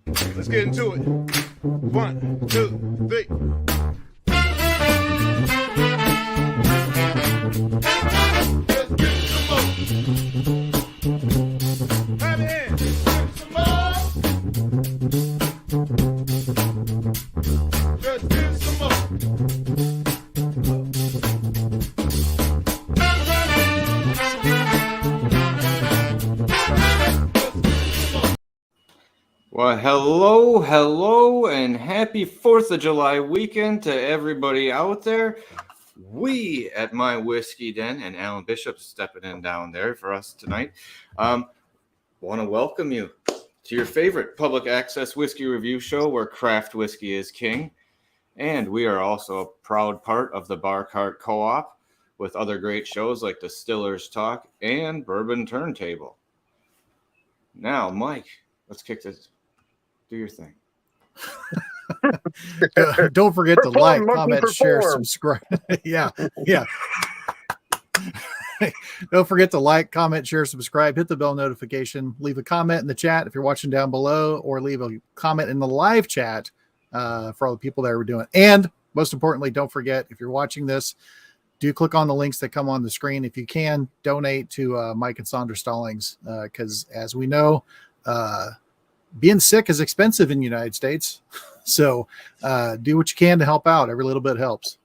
Let's get into it. 1, 2, 3. Let's get some more. Have your hands. Some more. Let's get some more. Well, hello, and happy 4th of July weekend to everybody out there. We at My Whiskey Den, and Alan Bishop stepping in down there for us tonight, want to welcome you to your favorite public access whiskey review show where craft whiskey is king. And we are also a proud part of the Bar Cart Co-op with other great shows like Distillers Talk and Bourbon Turntable. Now, Mike, let's kick this. Do your thing. Don't forget to like, comment, share, subscribe. yeah. Don't forget to like, comment, share, subscribe, hit the bell notification, leave a comment in the chat if you're watching down below, or leave a comment in the live chat for all the people that are doing it. And most importantly, don't forget, if you're watching this, do click on the links that come on the screen. If you can, donate to Mike and Sandra Stallings, because as we know, being sick is expensive in the United States. So do what you can to help out. Every little bit helps.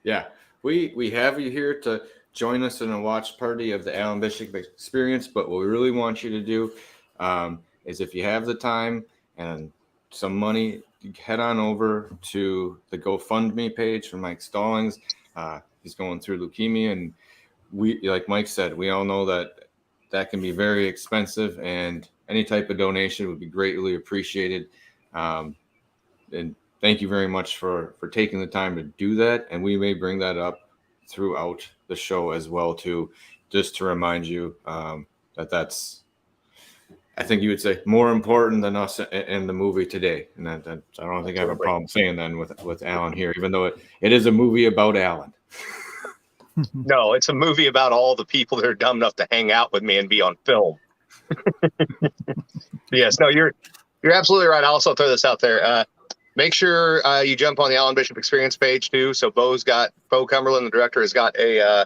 Yeah. We have you here to join us in a watch party of the Alan Bishop experience. But what we really want you to do is, if you have the time and some money, head on over to the GoFundMe page for Mike Stallings. He's going through leukemia, and we, like Mike said, we all know that can be very expensive, and any type of donation would be greatly appreciated. And thank you very much for taking the time to do that. And we may bring that up throughout the show as well, too, just to remind you that's, I think you would say, more important than us in the movie today. And that I don't think I have a problem saying that with Alan here, even though it is a movie about Alan. No, it's a movie about all the people that are dumb enough to hang out with me and be on film. Yes, no, you're absolutely right. I'll also throw this out there. Make sure you jump on the Alan Bishop Experience page too. So Bo Cumberland, the director, has got a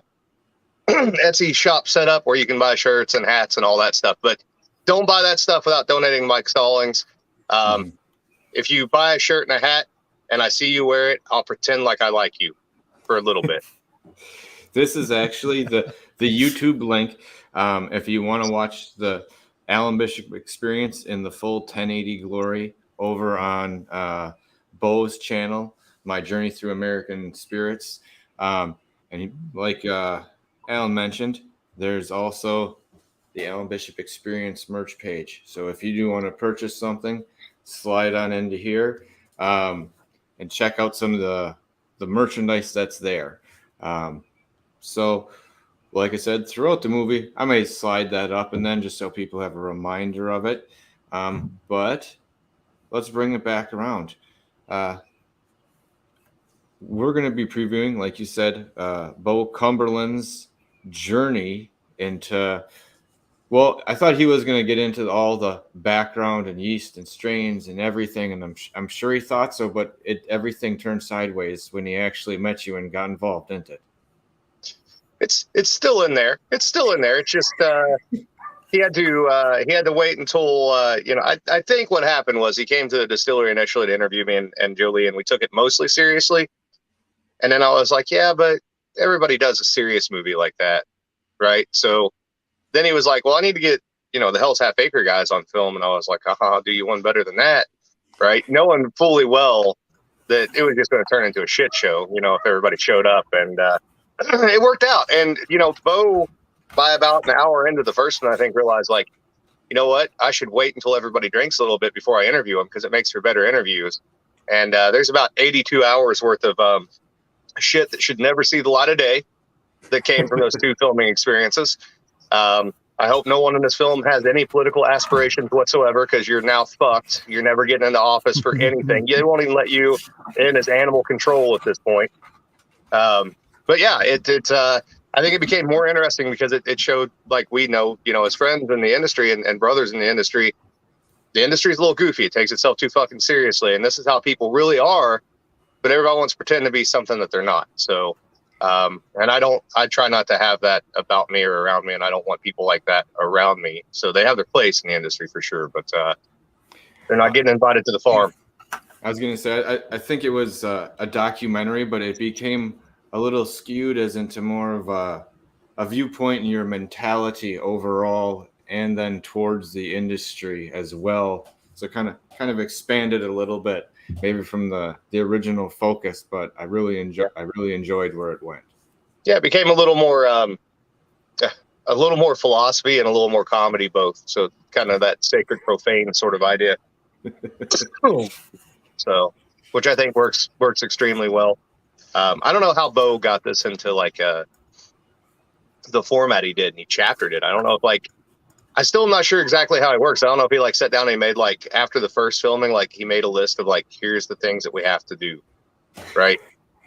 Etsy shop set up where you can buy shirts and hats and all that stuff. But don't buy that stuff without donating Mike Stallings. If you buy a shirt and a hat and I see you wear it, I'll pretend like I like you for a little bit. This is actually the YouTube link. If you want to watch the Alan Bishop Experience in the full 1080 glory over on Bo's channel, My Journey Through American Spirits. And like Alan mentioned, there's also the Alan Bishop Experience merch page. So if you do want to purchase something, slide on into here and check out some of the merchandise that's there. So like I said, throughout the movie, I may slide that up and then just so people have a reminder of it. But let's bring it back around. We're going to be previewing, like you said, Bo Cumberland's journey into, well, I thought he was going to get into all the background and yeast and strains and everything, and I'm sure he thought so, but everything turned sideways when he actually met you and got involved, didn't it? It's still in there. It's still in there. It's just he had to wait until I think what happened was he came to the distillery initially to interview me and Julie, and we took it mostly seriously. And then I was like, yeah, but everybody does a serious movie like that, right? So then he was like, well, I need to get the Hell's Half Acre guys on film, and I was like, I'll do you one better than that, right? Knowing fully well that it was just going to turn into a shit show, if everybody showed up, and it worked out. And, Bo, by about an hour into the first one, I think realized, like, you know what, I should wait until everybody drinks a little bit before I interview them, because it makes for better interviews. And there's about 82 hours worth of shit that should never see the light of day that came from those two filming experiences. I hope no one in this film has any political aspirations whatsoever, because you're now fucked. You're never getting into office for anything. They won't even let you in as animal control at this point. But yeah, I think it became more interesting because it showed, like, we know, as friends in the industry and brothers in the industry, the industry's a little goofy. It takes itself too fucking seriously. And this is how people really are, but everybody wants to pretend to be something that they're not. So, and I try not to have that about me or around me. And I don't want people like that around me. So they have their place in the industry for sure, but, they're not getting invited to the farm. I was going to say, I think it was a documentary, but it became a little skewed as into more of a viewpoint in your mentality overall, and then towards the industry as well. So kind of expanded a little bit, maybe from the original focus, but I really enjoyed where it went. Yeah, it became a little more philosophy and a little more comedy both. So kind of that sacred profane sort of idea. So, which I think works extremely well. I don't know how Bo got this into like the format he did, and he chaptered it. I don't know if I still am not sure exactly how it works. I don't know if he like sat down and he made like after the first filming, like he made a list of like, here's the things that we have to do, right?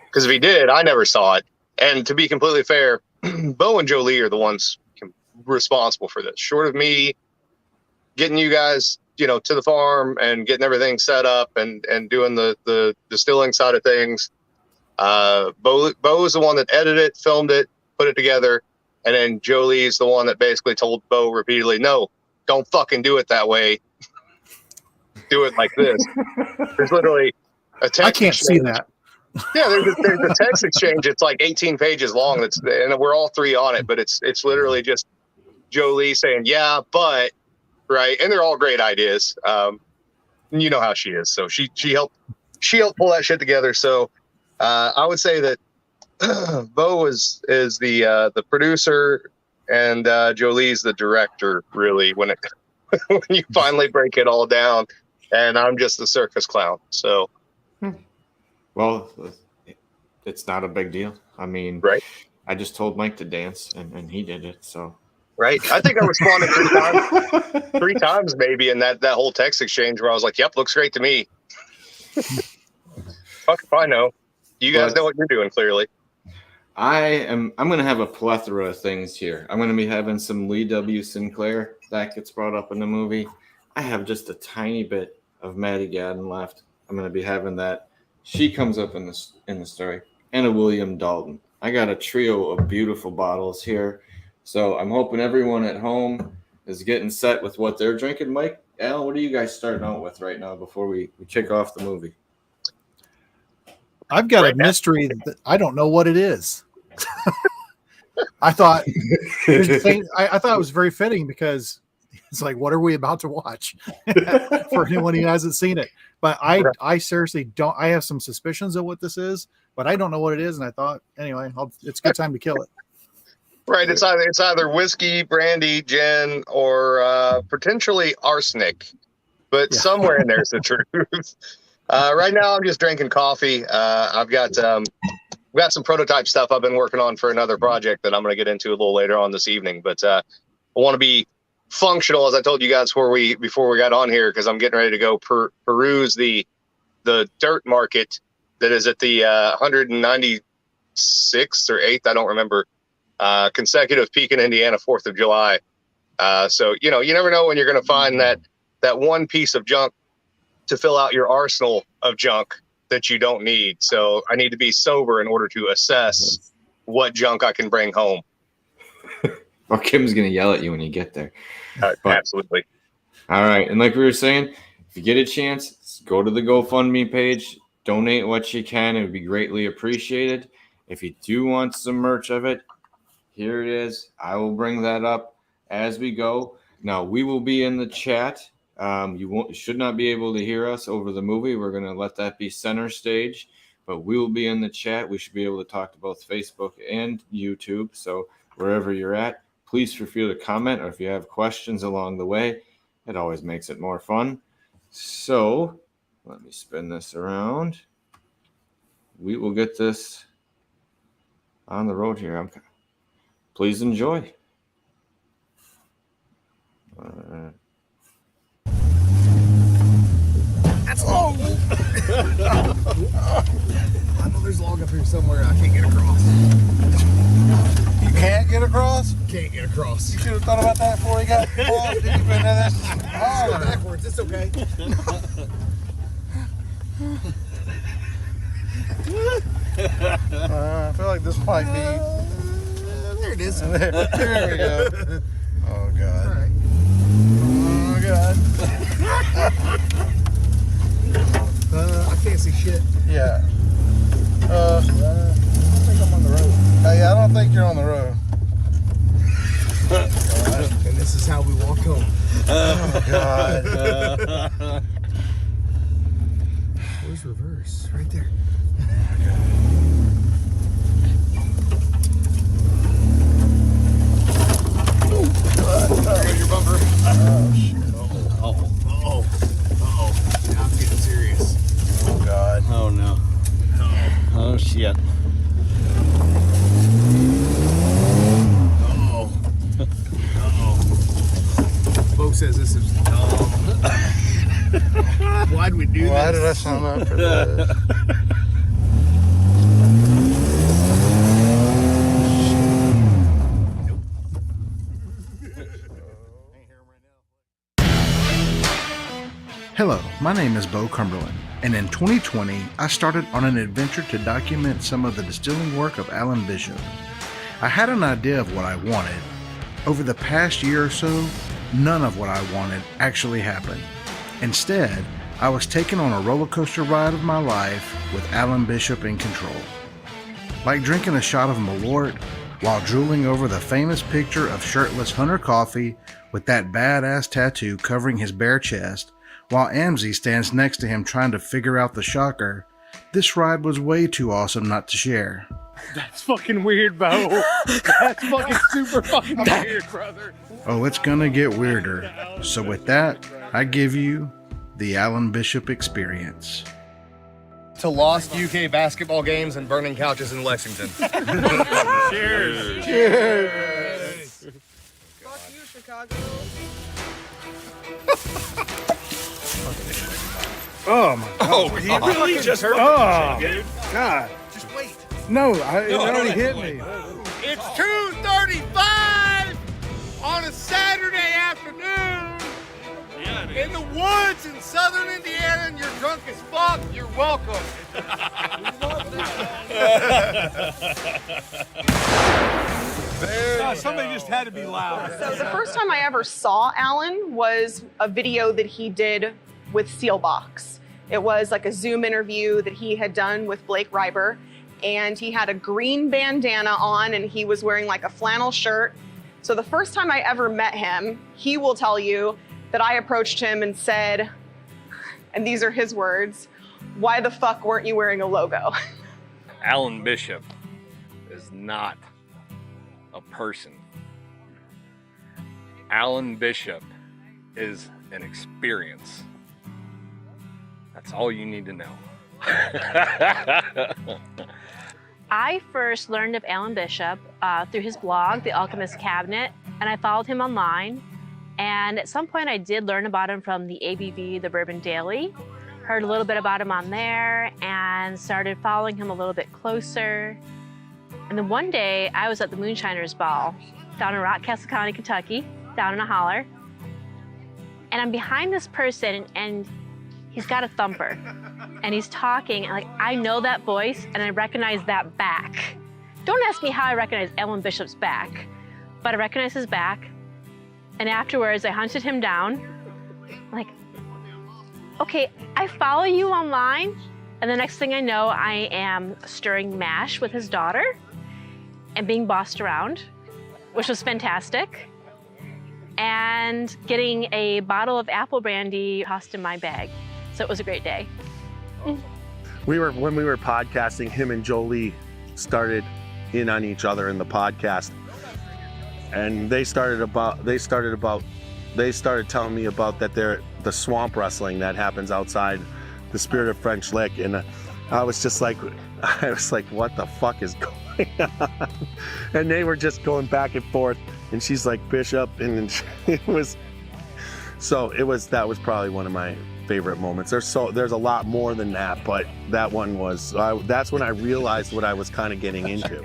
Because if he did, I never saw it. And to be completely fair, Bo and Jolie are the ones responsible for this. Short of me getting you guys, to the farm and getting everything set up and doing the distilling side of things. Bo is the one that edited it, filmed it, put it together. And then Jolie's the one that basically told Bo repeatedly, no, don't fucking do it that way. Do it like this. There's literally a text I can't exchange. see that. Yeah, there's a text exchange. It's like 18 pages long. And we're all three on it, but it's literally just Jolie saying, yeah, but, right. And they're all great ideas. You know how she is. So she helped pull that shit together. So I would say that Bo is the producer and Jolie's the director, really, when you finally break it all down, and I'm just the circus clown. So, well, it's not a big deal. I mean, right. I just told Mike to dance, and he did it. So, right. I think I responded three times maybe in that whole text exchange where I was like, "Yep, looks great to me." Fuck if I know. You guys know what you're doing, clearly. I'm going to have a plethora of things here. I'm going to be having some Lee W. Sinclair that gets brought up in the movie. I have just a tiny bit of Maddie Gadden left. I'm going to be having that. She comes up in the story. And a William Dalton. I got a trio of beautiful bottles here. So I'm hoping everyone at home is getting set with what they're drinking. Mike, Alan, what are you guys starting out with right now before we kick off the movie? I've got a mystery that I don't know what it is. I thought I thought it was very fitting because it's like, what are we about to watch for anyone who hasn't seen it? But I seriously don't. I have some suspicions of what this is, but I don't know what it is. And I thought, anyway, it's a good time to kill it. Right. It's either whiskey, brandy, gin, or potentially arsenic, but somewhere in there's the truth. Right now, I'm just drinking coffee. I've got some prototype stuff I've been working on for another project that I'm going to get into a little later on this evening. But I want to be functional, as I told you guys before we got on here, because I'm getting ready to go peruse the dirt market that is at the 196th or 8th, I don't remember, consecutive peak in Indiana, 4th of July. So you never know when you're going to find that one piece of junk to fill out your arsenal of junk that you don't need. So I need to be sober in order to assess what junk I can bring home. Well, Kim's going to yell at you when you get there. Absolutely. All right. And like we were saying, if you get a chance, go to the GoFundMe page, donate what you can. It would be greatly appreciated. If you do want some merch of it, here it is. I will bring that up as we go. Now, we will be in the chat. You should not be able to hear us over the movie. We're going to let that be center stage, but we will be in the chat. We should be able to talk to both Facebook and YouTube. So wherever you're at, please feel free to comment, or if you have questions along the way, it always makes it more fun. So let me spin this around. We will get this on the road here. Please enjoy. I know there's log up here somewhere I can't get across. You can't get across? Can't get across. You should have thought about that before you got balls deep into this. Let's go backwards. It's okay. I feel like this might be. There it is. There we go. Oh God. All right. Oh God. I can't see shit. Yeah. I think I'm on the road. Yeah, I don't think you're on the road. And this is how we walk home. Oh God. Where's reverse? Right there. Your bumper. Oh shit. Uh-oh. Now it's getting serious. Oh God. Oh no. Oh shit. Bo says this is dumb. Why'd we do Why this? did I sign up for this? Hello, my name is Bo Cumberland, and in 2020, I started on an adventure to document some of the distilling work of Alan Bishop. I had an idea of what I wanted. Over the past year or so, none of what I wanted actually happened. Instead, I was taken on a roller coaster ride of my life with Alan Bishop in control. Like drinking a shot of Malort while drooling over the famous picture of shirtless Hunter Coffee with that badass tattoo covering his bare chest, while Amzie stands next to him trying to figure out the shocker. This ride was way too awesome not to share. That's fucking weird, Bo. That's fucking super fucking weird, brother. Oh, it's gonna get weirder. So with that, I give you the Alan Bishop experience. To lost UK basketball games and burning couches in Lexington. Cheers. Cheers. Fuck you, Chicago. Oh my God. Oh, he really just hurt Oh God. Just wait. No, it already hit me. It's 2:35 on a Saturday afternoon in the woods in southern Indiana, and you're drunk as fuck. You're welcome. Somebody just had to be loud. So the first time I ever saw Alan was a video that he did with Sealbox. It was like a Zoom interview that he had done with Blake Reiber, and he had a green bandana on and he was wearing like a flannel shirt. So the first time I ever met him, he will tell you that I approached him and said, and these are his words, "Why the fuck weren't you wearing a logo?" Alan Bishop is not a person. Alan Bishop is an experience. That's all you need to know. I first learned of Alan Bishop through his blog, The Alchemist Cabinet, and I followed him online. And at some point I did learn about him from the ABV, the Bourbon Daily. Heard a little bit about him on there and started following him a little bit closer. And then one day I was at the Moonshiners Ball down in Rockcastle County, Kentucky, down in a holler. And I'm behind this person and he's got a thumper and he's talking and like, I know that voice and I recognize that back. Don't ask me how I recognize Alan Bishop's back, but I recognize his back. And afterwards I hunted him down, like, okay, I follow you online. And the next thing I know, I am stirring mash with his daughter and being bossed around, which was fantastic. And getting a bottle of apple brandy tossed in my bag. So it was a great day. When we were podcasting, him and Jolie started in on each other in the podcast. And they started telling me about the swamp wrestling that happens outside the Spirit of French Lick. And I was like, what the fuck is going on? And they were just going back and forth. And she's like, Bishop. And that was probably one of my favorite moments. There's a lot more than that, but that one was, that's when I realized what I was kind of getting into.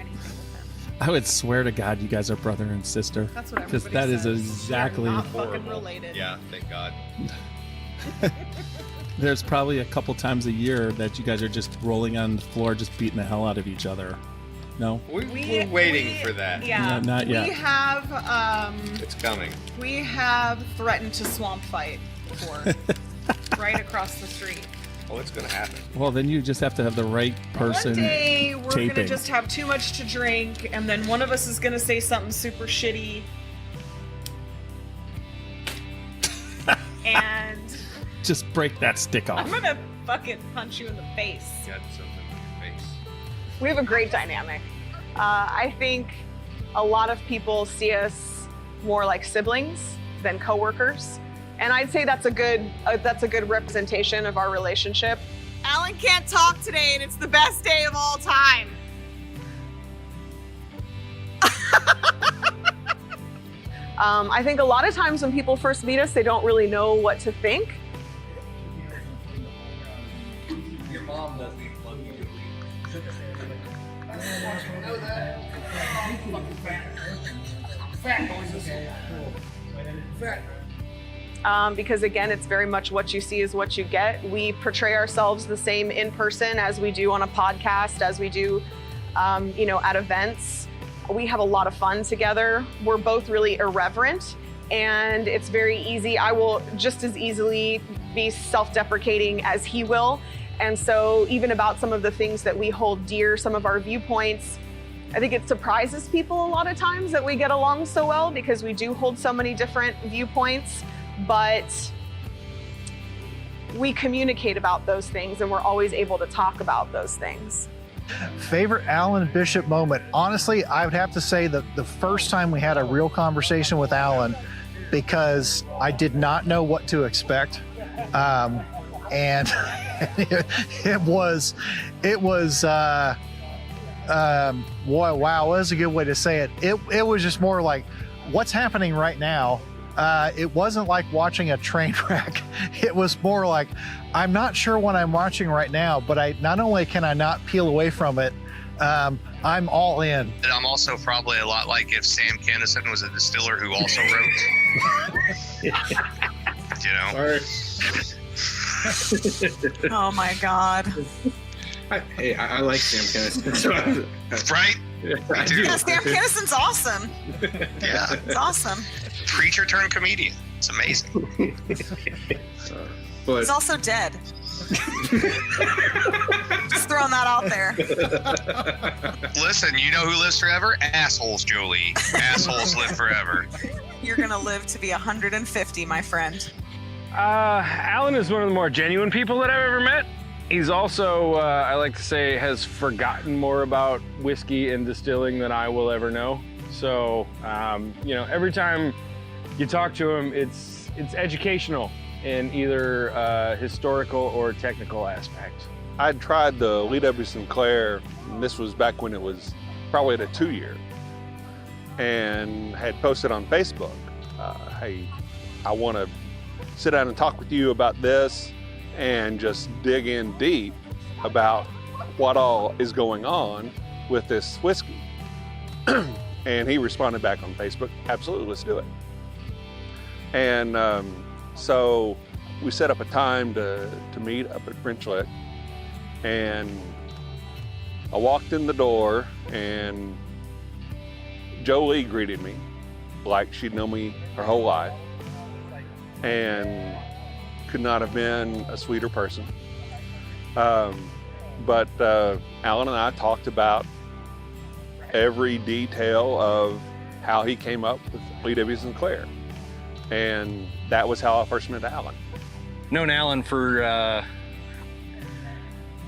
I would swear to God you guys are brother and sister. That's what Because everybody that is says. exactly. They're not fucking related. Yeah, thank God. There's probably a couple times a year that you guys are just rolling on the floor, just beating the hell out of each other. No? We're waiting for that. Yeah, No, not yet. We have It's coming. we have threatened to swamp fight before, right across the street. Oh, it's gonna happen. Well, then you just have to have the right person One day we're taping. gonna just have too much to drink, and then one of us is gonna say something super shitty, and Just break that stick off. I'm gonna fucking punch you in the face. You got something in your face. We have a great dynamic. I think a lot of people see us more like siblings than coworkers, and I'd say that's a good representation of our relationship. Alan can't talk today, and it's the best day of all time. I think a lot of times when people first meet us, they don't really know what to think. Your mom doesn't even love you. Because again, it's very much what you see is what you get. We portray ourselves the same in person as we do on a podcast, as we do, at events. We have a lot of fun together. We're both really irreverent, and it's very easy. I will just as easily be self-deprecating as he will. And so even about some of the things that we hold dear, some of our viewpoints, I think it surprises people a lot of times that we get along so well because we do hold so many different viewpoints, but we communicate about those things and we're always able to talk about those things. Favorite Alan Bishop moment? Honestly, I would have to say that the first time we had a real conversation with Alan, because I did not know what to expect. And it was wow, that's a good way to say it. It was just more like, what's happening right now? It wasn't like watching a train wreck. It was more like, I'm not sure what I'm watching right now, but not only can I not peel away from it, I'm all in. I'm also probably a lot like if Sam Kinison was a distiller who also wrote. Oh my God. I like Sam Kinison. Right? I do. Yeah, Sam Kinison's awesome. Yeah. It's awesome. Preacher turned comedian. It's amazing. But He's also dead. Just throwing that out there. Listen, you know who lives forever? Assholes, Jolie. Assholes live forever. You're gonna live to be 150, my friend. Alan is one of the more genuine people that I've ever met. He's also, I like to say, has forgotten more about whiskey and distilling than I will ever know. So, every time you talk to him, it's educational in either historical or technical aspect. I'd tried the Lee W. Sinclair, and this was back when it was probably at a 2-year, and had posted on Facebook, hey, I want to sit down and talk with you about this and just dig in deep about what all is going on with this whiskey. And he responded back on Facebook, absolutely, let's do it. And so we set up a time to meet up at French Lick, and I walked in the door and Jolie greeted me like she'd known me her whole life and could not have been a sweeter person. But Alan and I talked about every detail of how he came up with Lee W. Sinclair. And that was how I first met Alan. Known Alan for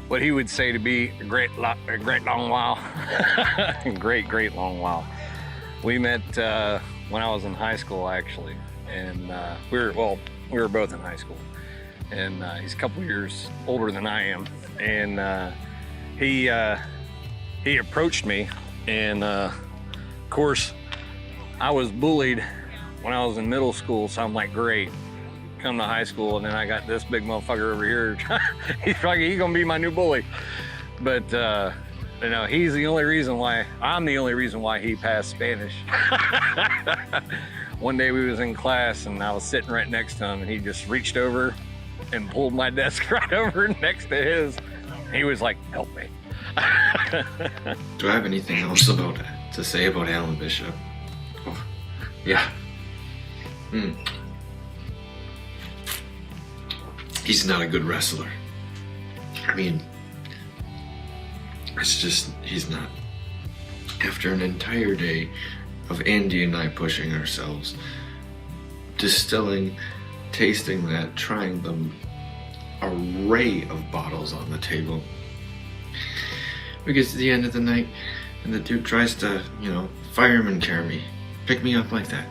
what he would say to be a great long while. great long while. We met when I was in high school, actually, and we were both in high school, and he's a couple years older than I am, and he approached me, and of course I was bullied when I was in middle school, so I'm like, great. Come to high school, and then I got this big motherfucker over here. He's gonna be my new bully. But You know, he's the only reason why, I'm the only reason why he passed Spanish. One day we was in class and I was sitting right next to him and he just reached over and pulled my desk right over next to his. He was like, help me. Do I have anything else to say about Alan Bishop? Oh, yeah. He's not a good wrestler. I mean, it's just, he's not. After an entire day of Andy and I pushing ourselves, distilling, tasting that, trying the array of bottles on the table, we get to the end of the night and the dude tries to, you know, fireman carry me, pick me up like that.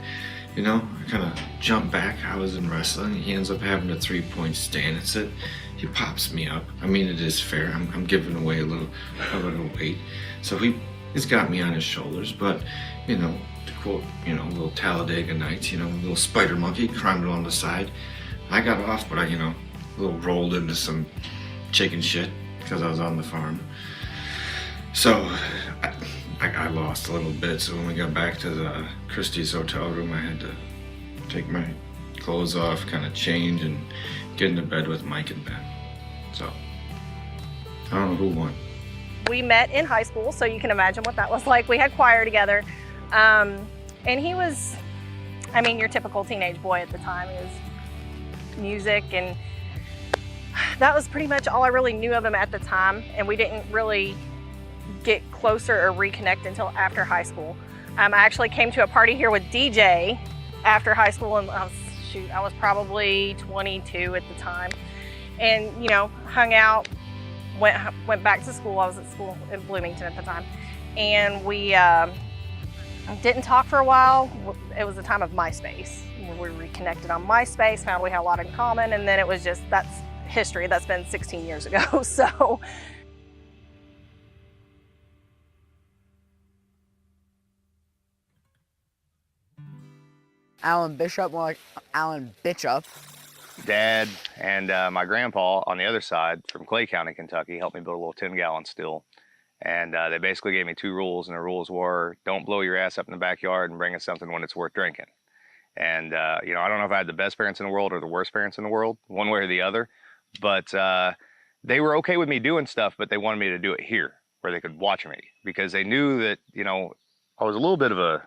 You know, I kind of jump back. I was in wrestling. He ends up having a 3-point stand. It's it. He pops me up. I mean, it is fair. I'm giving away a little weight. So he's got me on his shoulders. But, you know, to quote, you know, little Talladega Nights, you know, little spider monkey climbed along the side. I got off, but I, you know, a little rolled into some chicken shit because I was on the farm. So I lost a little bit, so when we got back to the Christie's hotel room, I had to take my clothes off, kind of change, and get into bed with Mike and Ben. So, I don't know who won. We met in high school, so you can imagine what that was like. We had choir together, and he was, I mean, your typical teenage boy at the time. He was music, and that was pretty much all I really knew of him at the time, and we didn't really get closer or reconnect until after high school. I actually came to a party here with DJ after high school, and I was probably 22 at the time, and you know, hung out, went back to school. I was at school in Bloomington at the time, and we didn't talk for a while. It was the time of MySpace. We reconnected on MySpace, found we had a lot in common, and then it was just, that's history. That's been 16 years ago. So. Alan Bishop, more like Alan Bishop. Dad and my grandpa on the other side from Clay County, Kentucky, helped me build a little 10-gallon still. And they basically gave me 2 rules, and the rules were, don't blow your ass up in the backyard and bring us something when it's worth drinking. And, you know, I don't know if I had the best parents in the world or the worst parents in the world, one way or the other, but they were okay with me doing stuff, but they wanted me to do it here where they could watch me, because they knew that, you know, I was a little bit of a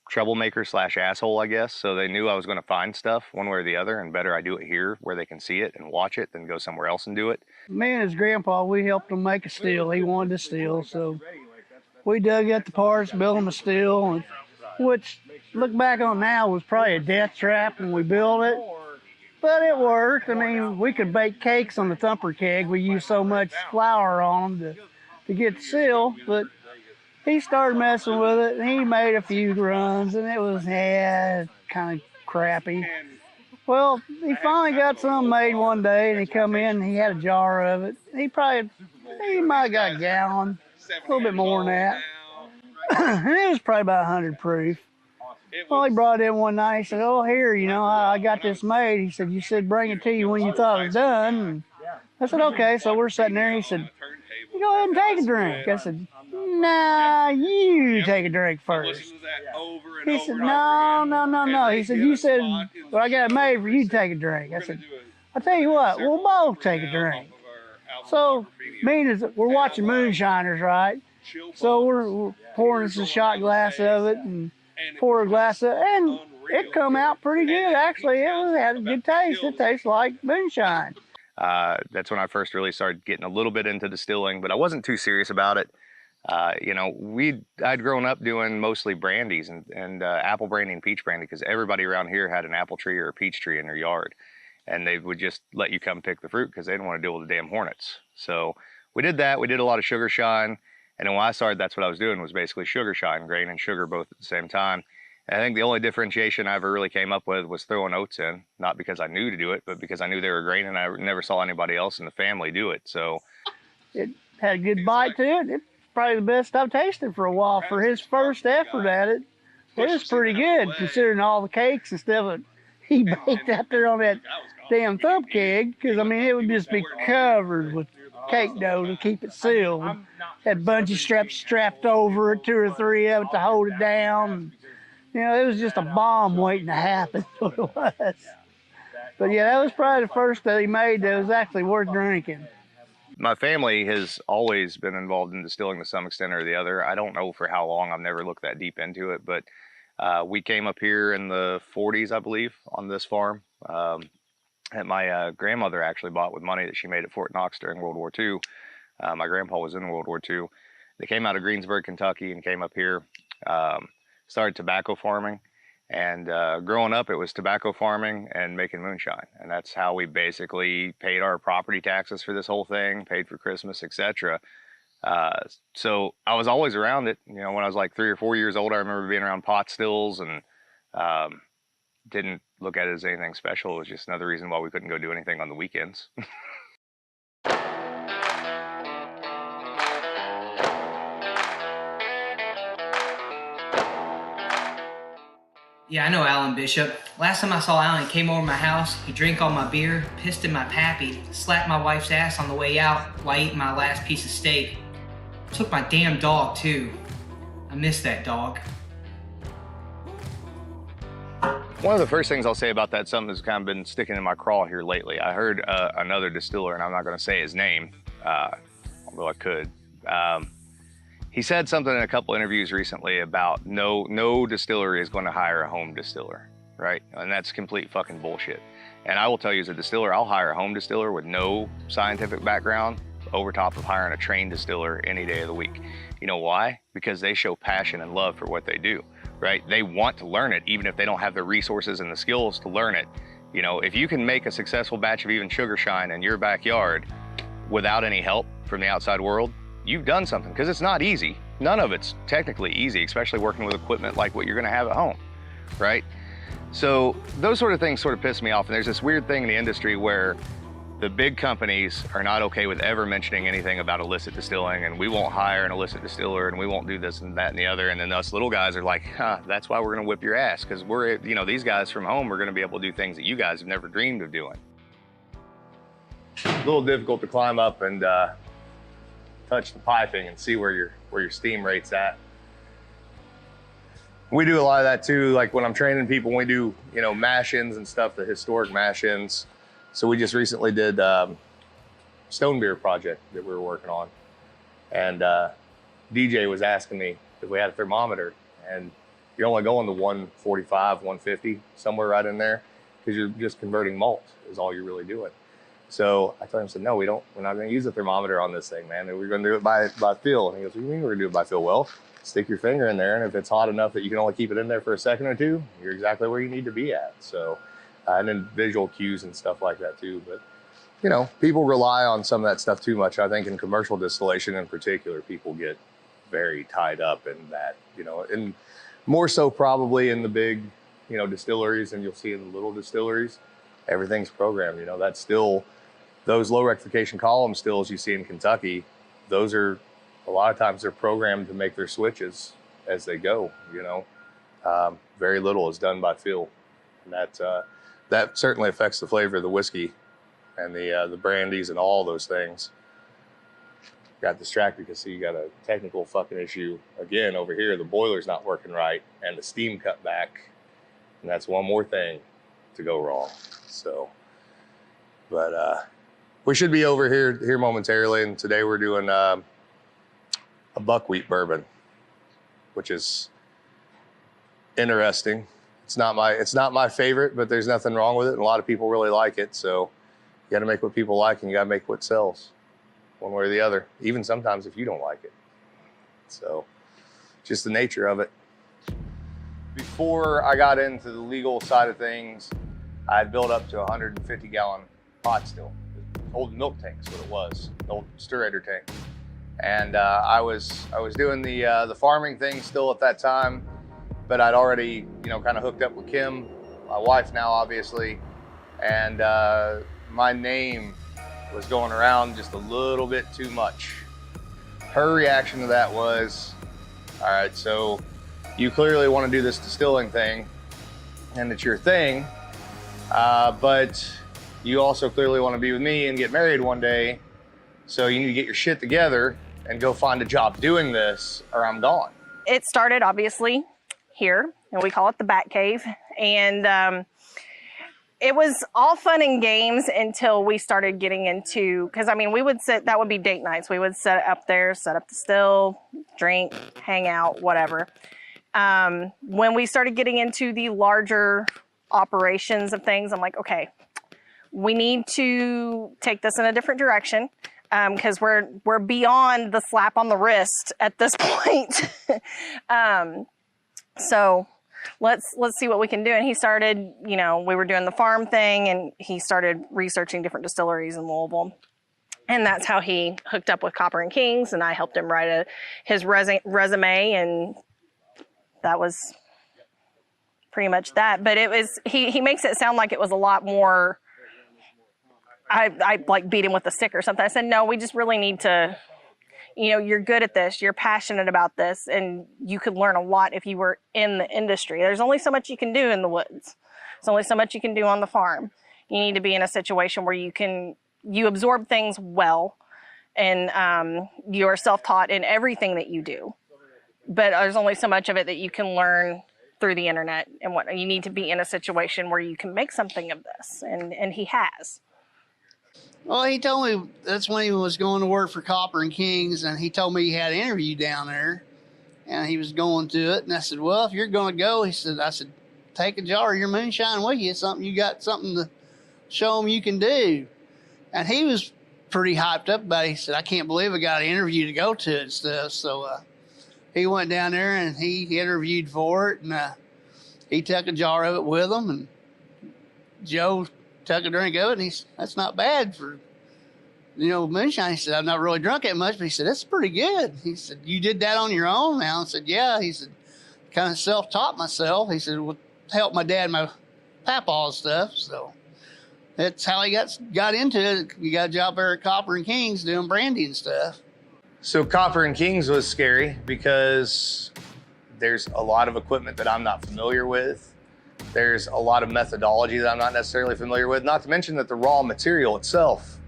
troublemaker / asshole, I guess. So they knew I was going to find stuff one way or the other, and better I do it here where they can see it and watch it than go somewhere else and do it. Me and his grandpa, we helped him make a still. He wanted a still, so we dug at the parts, built him a still, which, look back on now, was probably a death trap when we built it. But it worked. I mean, we could bake cakes on the thumper keg. We used so much flour on them to get the seal, but he started messing with it, and he made a few runs, and it was, kind of crappy. Well, he finally got some made one day, and he come in, and he had a jar of it. He might have got a gallon, a little bit more than that. And it was probably about 100 proof. Well, he brought it in one night. He said, oh, here, you know, I got this made. He said, you said bring it to you when you thought it was done. And I said, okay. So we're sitting there, and he said, you go ahead and take a drink. I said, nah, you take a drink first. He said, no. He said, you said, well, I got it made for you to take a drink. I said, I'll tell you what, we'll both take a drink. So, we're watching Moonshiners, right? So we're pouring us a shot glass of it and pour a glass of it, and it come out pretty good, actually. It had a good taste. It tastes like moonshine. That's when I first really started getting a little bit into distilling, but I wasn't too serious about it. You know, I'd grown up doing mostly brandies and apple brandy and peach brandy, because everybody around here had an apple tree or a peach tree in their yard, and they would just let you come pick the fruit because they didn't want to deal with the damn hornets. So we did that. We did a lot of sugar shine, and then when I started, that's what I was doing, was basically sugar shine, grain and sugar both at the same time. And I think the only differentiation I ever really came up with was throwing oats in, not because I knew to do it, but because I knew they were grain, and I never saw anybody else in the family do it. So it had a good bite to it. It's probably the best I've tasted for a while. For his first effort at it, it was pretty good, considering all the cakes and stuff that he baked out there on that damn thump keg, because, I mean, it would just be covered with cake dough to keep it sealed. Had bungee straps strapped over it, 2 or 3 of it to hold it down. You know, it was just a bomb waiting to happen. What it was. But yeah, that was probably the first that he made that was actually worth drinking. My family has always been involved in distilling to some extent or the other. I don't know for how long. I've never looked that deep into it, but we came up here in the 40s, I believe, on this farm that my grandmother actually bought with money that she made at Fort Knox during World War II. My grandpa was in World War II. They came out of Greensburg, Kentucky, and came up here, started tobacco farming. And growing up, it was tobacco farming and making moonshine. And that's how we basically paid our property taxes for this whole thing, paid for Christmas, etc. So I was always around it. You know, when I was like 3 or 4 years old, I remember being around pot stills and didn't look at it as anything special. It was just another reason why we couldn't go do anything on the weekends. Yeah, I know Alan Bishop. Last time I saw Alan, he came over to my house, he drank all my beer, pissed in my pappy, slapped my wife's ass on the way out while eating my last piece of steak. Took my damn dog, too. I miss that dog. One of the first things I'll say about that, something that's kind of been sticking in my craw here lately. I heard another distiller, and I'm not going to say his name, although I could. He said something in a couple interviews recently about no distillery is going to hire a home distiller, right? And that's complete fucking bullshit. And I will tell you as a distiller, I'll hire a home distiller with no scientific background over top of hiring a trained distiller any day of the week. You know why? Because they show passion and love for what they do, right? They want to learn it, even if they don't have the resources and the skills to learn it. You know, if you can make a successful batch of even sugar shine in your backyard without any help from the outside world, you've done something, because it's not easy. None of it's technically easy, especially working with equipment like what you're gonna have at home, right? So those sort of things sort of piss me off. And there's this weird thing in the industry where the big companies are not okay with ever mentioning anything about illicit distilling, and we won't hire an illicit distiller, and we won't do this and that and the other. And then us little guys are like, that's why we're gonna whip your ass, because we're, you know, these guys from home are gonna be able to do things that you guys have never dreamed of doing. A little difficult to climb up and touch the piping and see where your steam rate's at. We do a lot of that too, like when I'm training people, we do, you know, mash-ins and stuff, the historic mash-ins. So we just recently did stone beer project that we were working on. And DJ was asking me if we had a thermometer, and you're only going to 145, 150, somewhere right in there, because you're just converting malt is all you're really doing. So I told him, I said, no, we're not going to use a thermometer on this thing, man. We're going to do it by feel. And he goes, what do you mean we're going to do it by feel? Well, stick your finger in there, and if it's hot enough that you can only keep it in there for a second or two, you're exactly where you need to be at. So, and then visual cues and stuff like that too. But, you know, people rely on some of that stuff too much. I think in commercial distillation in particular, people get very tied up in that, you know, and more so probably in the big, you know, distilleries, and you'll see in the little distilleries, everything's programmed. You know, that's still, those low rectification column stills you see in Kentucky, those are, a lot of times they're programmed to make their switches as they go, you know. Very little is done by feel. And that certainly affects the flavor of the whiskey and the brandies and all those things. Got distracted because see, you got a technical fucking issue again over here. The boiler's not working right and the steam cut back. And that's one more thing to go wrong. So, but we should be over here momentarily. And today we're doing a buckwheat bourbon, which is interesting. It's not my favorite, but there's nothing wrong with it. And a lot of people really like it. So you got to make what people like, and you got to make what sells, one way or the other, even sometimes if you don't like it. So just the nature of it. Before I got into the legal side of things, I had built up to a 150-gallon pot still. Old milk tank's what it was, the old stirrator tank. And I was doing the farming thing still at that time, but I'd already, you know, kind of hooked up with Kim, my wife now, obviously, and my name was going around just a little bit too much. Her reaction to that was, all right, so you clearly want to do this distilling thing, and it's your thing, but you also clearly want to be with me and get married one day, so you need to get your shit together and go find a job doing this or I'm gone. It started obviously here, and we call it the Bat Cave. And it was all fun and games until we started getting into, because I mean, we would sit, that would be date nights. We would sit up there, set up the still, drink, hang out, whatever. When we started getting into the larger operations of things, I'm like, okay, we need to take this in a different direction, because we're beyond the slap on the wrist at this point. So let's see what we can do. And he started, you know, we were doing the farm thing, and he started researching different distilleries in Louisville. And that's how he hooked up with Copper and Kings, and I helped him write his resume, and that was pretty much that. But it was, he makes it sound like it was a lot more, I like beat him with a stick or something. I said, no, we just really need to, you know, you're good at this, you're passionate about this, and you could learn a lot if you were in the industry. There's only so much you can do in the woods. There's only so much you can do on the farm. You need to be in a situation where you absorb things well, and you are self-taught in everything that you do. But there's only so much of it that you can learn through the internet, and what you need to be in a situation where you can make something of this, and he has. Well, he told me that's when he was going to work for Copper and Kings, and he told me he had an interview down there, and he was going to it. And I said, well, if you're going to go, I said, take a jar of your moonshine with you. You got something to show them you can do. And he was pretty hyped up about it. He said, I can't believe I got an interview to go to and stuff. So he went down there and he interviewed for it, and he took a jar of it with him, and Joe took a drink of it, and he said, that's not bad for, you know, moonshine. He said, I've not really drunk it much, but he said, that's pretty good. He said, you did that on your own now? I said, yeah. He said, kind of self-taught myself. He said, with help my dad and my papa and stuff. So that's how he got into it. He got a job there at Copper and Kings doing brandy and stuff. So Copper and Kings was scary because there's a lot of equipment that I'm not familiar with. There's a lot of methodology that I'm not necessarily familiar with, not to mention that the raw material itself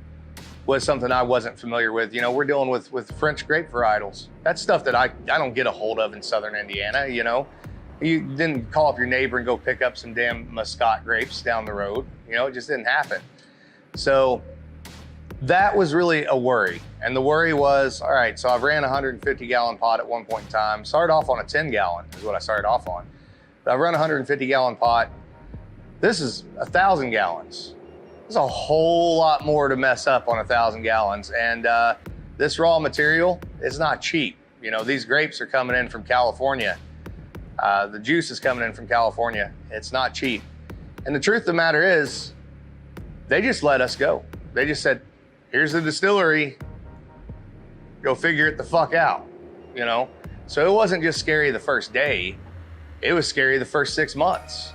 was something I wasn't familiar with. You know, we're dealing with French grape varietals. That's stuff that I don't get a hold of in Southern Indiana, you know. You didn't call up your neighbor and go pick up some damn Muscat grapes down the road. You know, it just didn't happen. So that was really a worry. And the worry was, all right, so I've ran a 150-gallon pot at one point in time. Started off on a 10-gallon is what I started off on. But I've run a 150-gallon pot. This is 1,000 gallons. There's a whole lot more to mess up on 1,000 gallons. And this raw material is not cheap. You know, these grapes are coming in from California. The juice is coming in from California. It's not cheap. And the truth of the matter is, they just let us go. They just said, here's the distillery. Go figure it the fuck out, you know? So it wasn't just scary the first day. It was scary the first 6 months,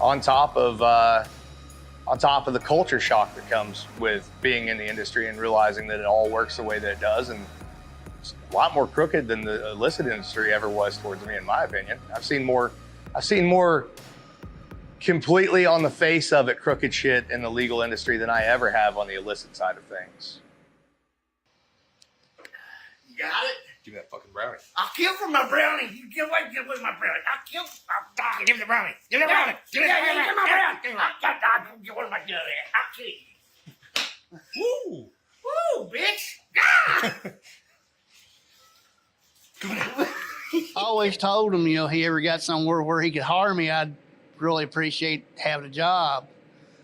on top of the culture shock that comes with being in the industry and realizing that it all works the way that it does, and it's a lot more crooked than the illicit industry ever was towards me, in my opinion. I've seen more completely on the face of it crooked shit in the legal industry than I ever have on the illicit side of things. You got it? Give me that fucking brownie. I'll kill for my brownie. You get away with my brownie. I'll kill. Give me the brownie. Give me the brownie. Give me the brownie. Give me my brownie. What am I doing? I'll kill you. Woo. Woo, bitch. I always told him, you know, he ever got somewhere where he could hire me, I'd really appreciate having a job.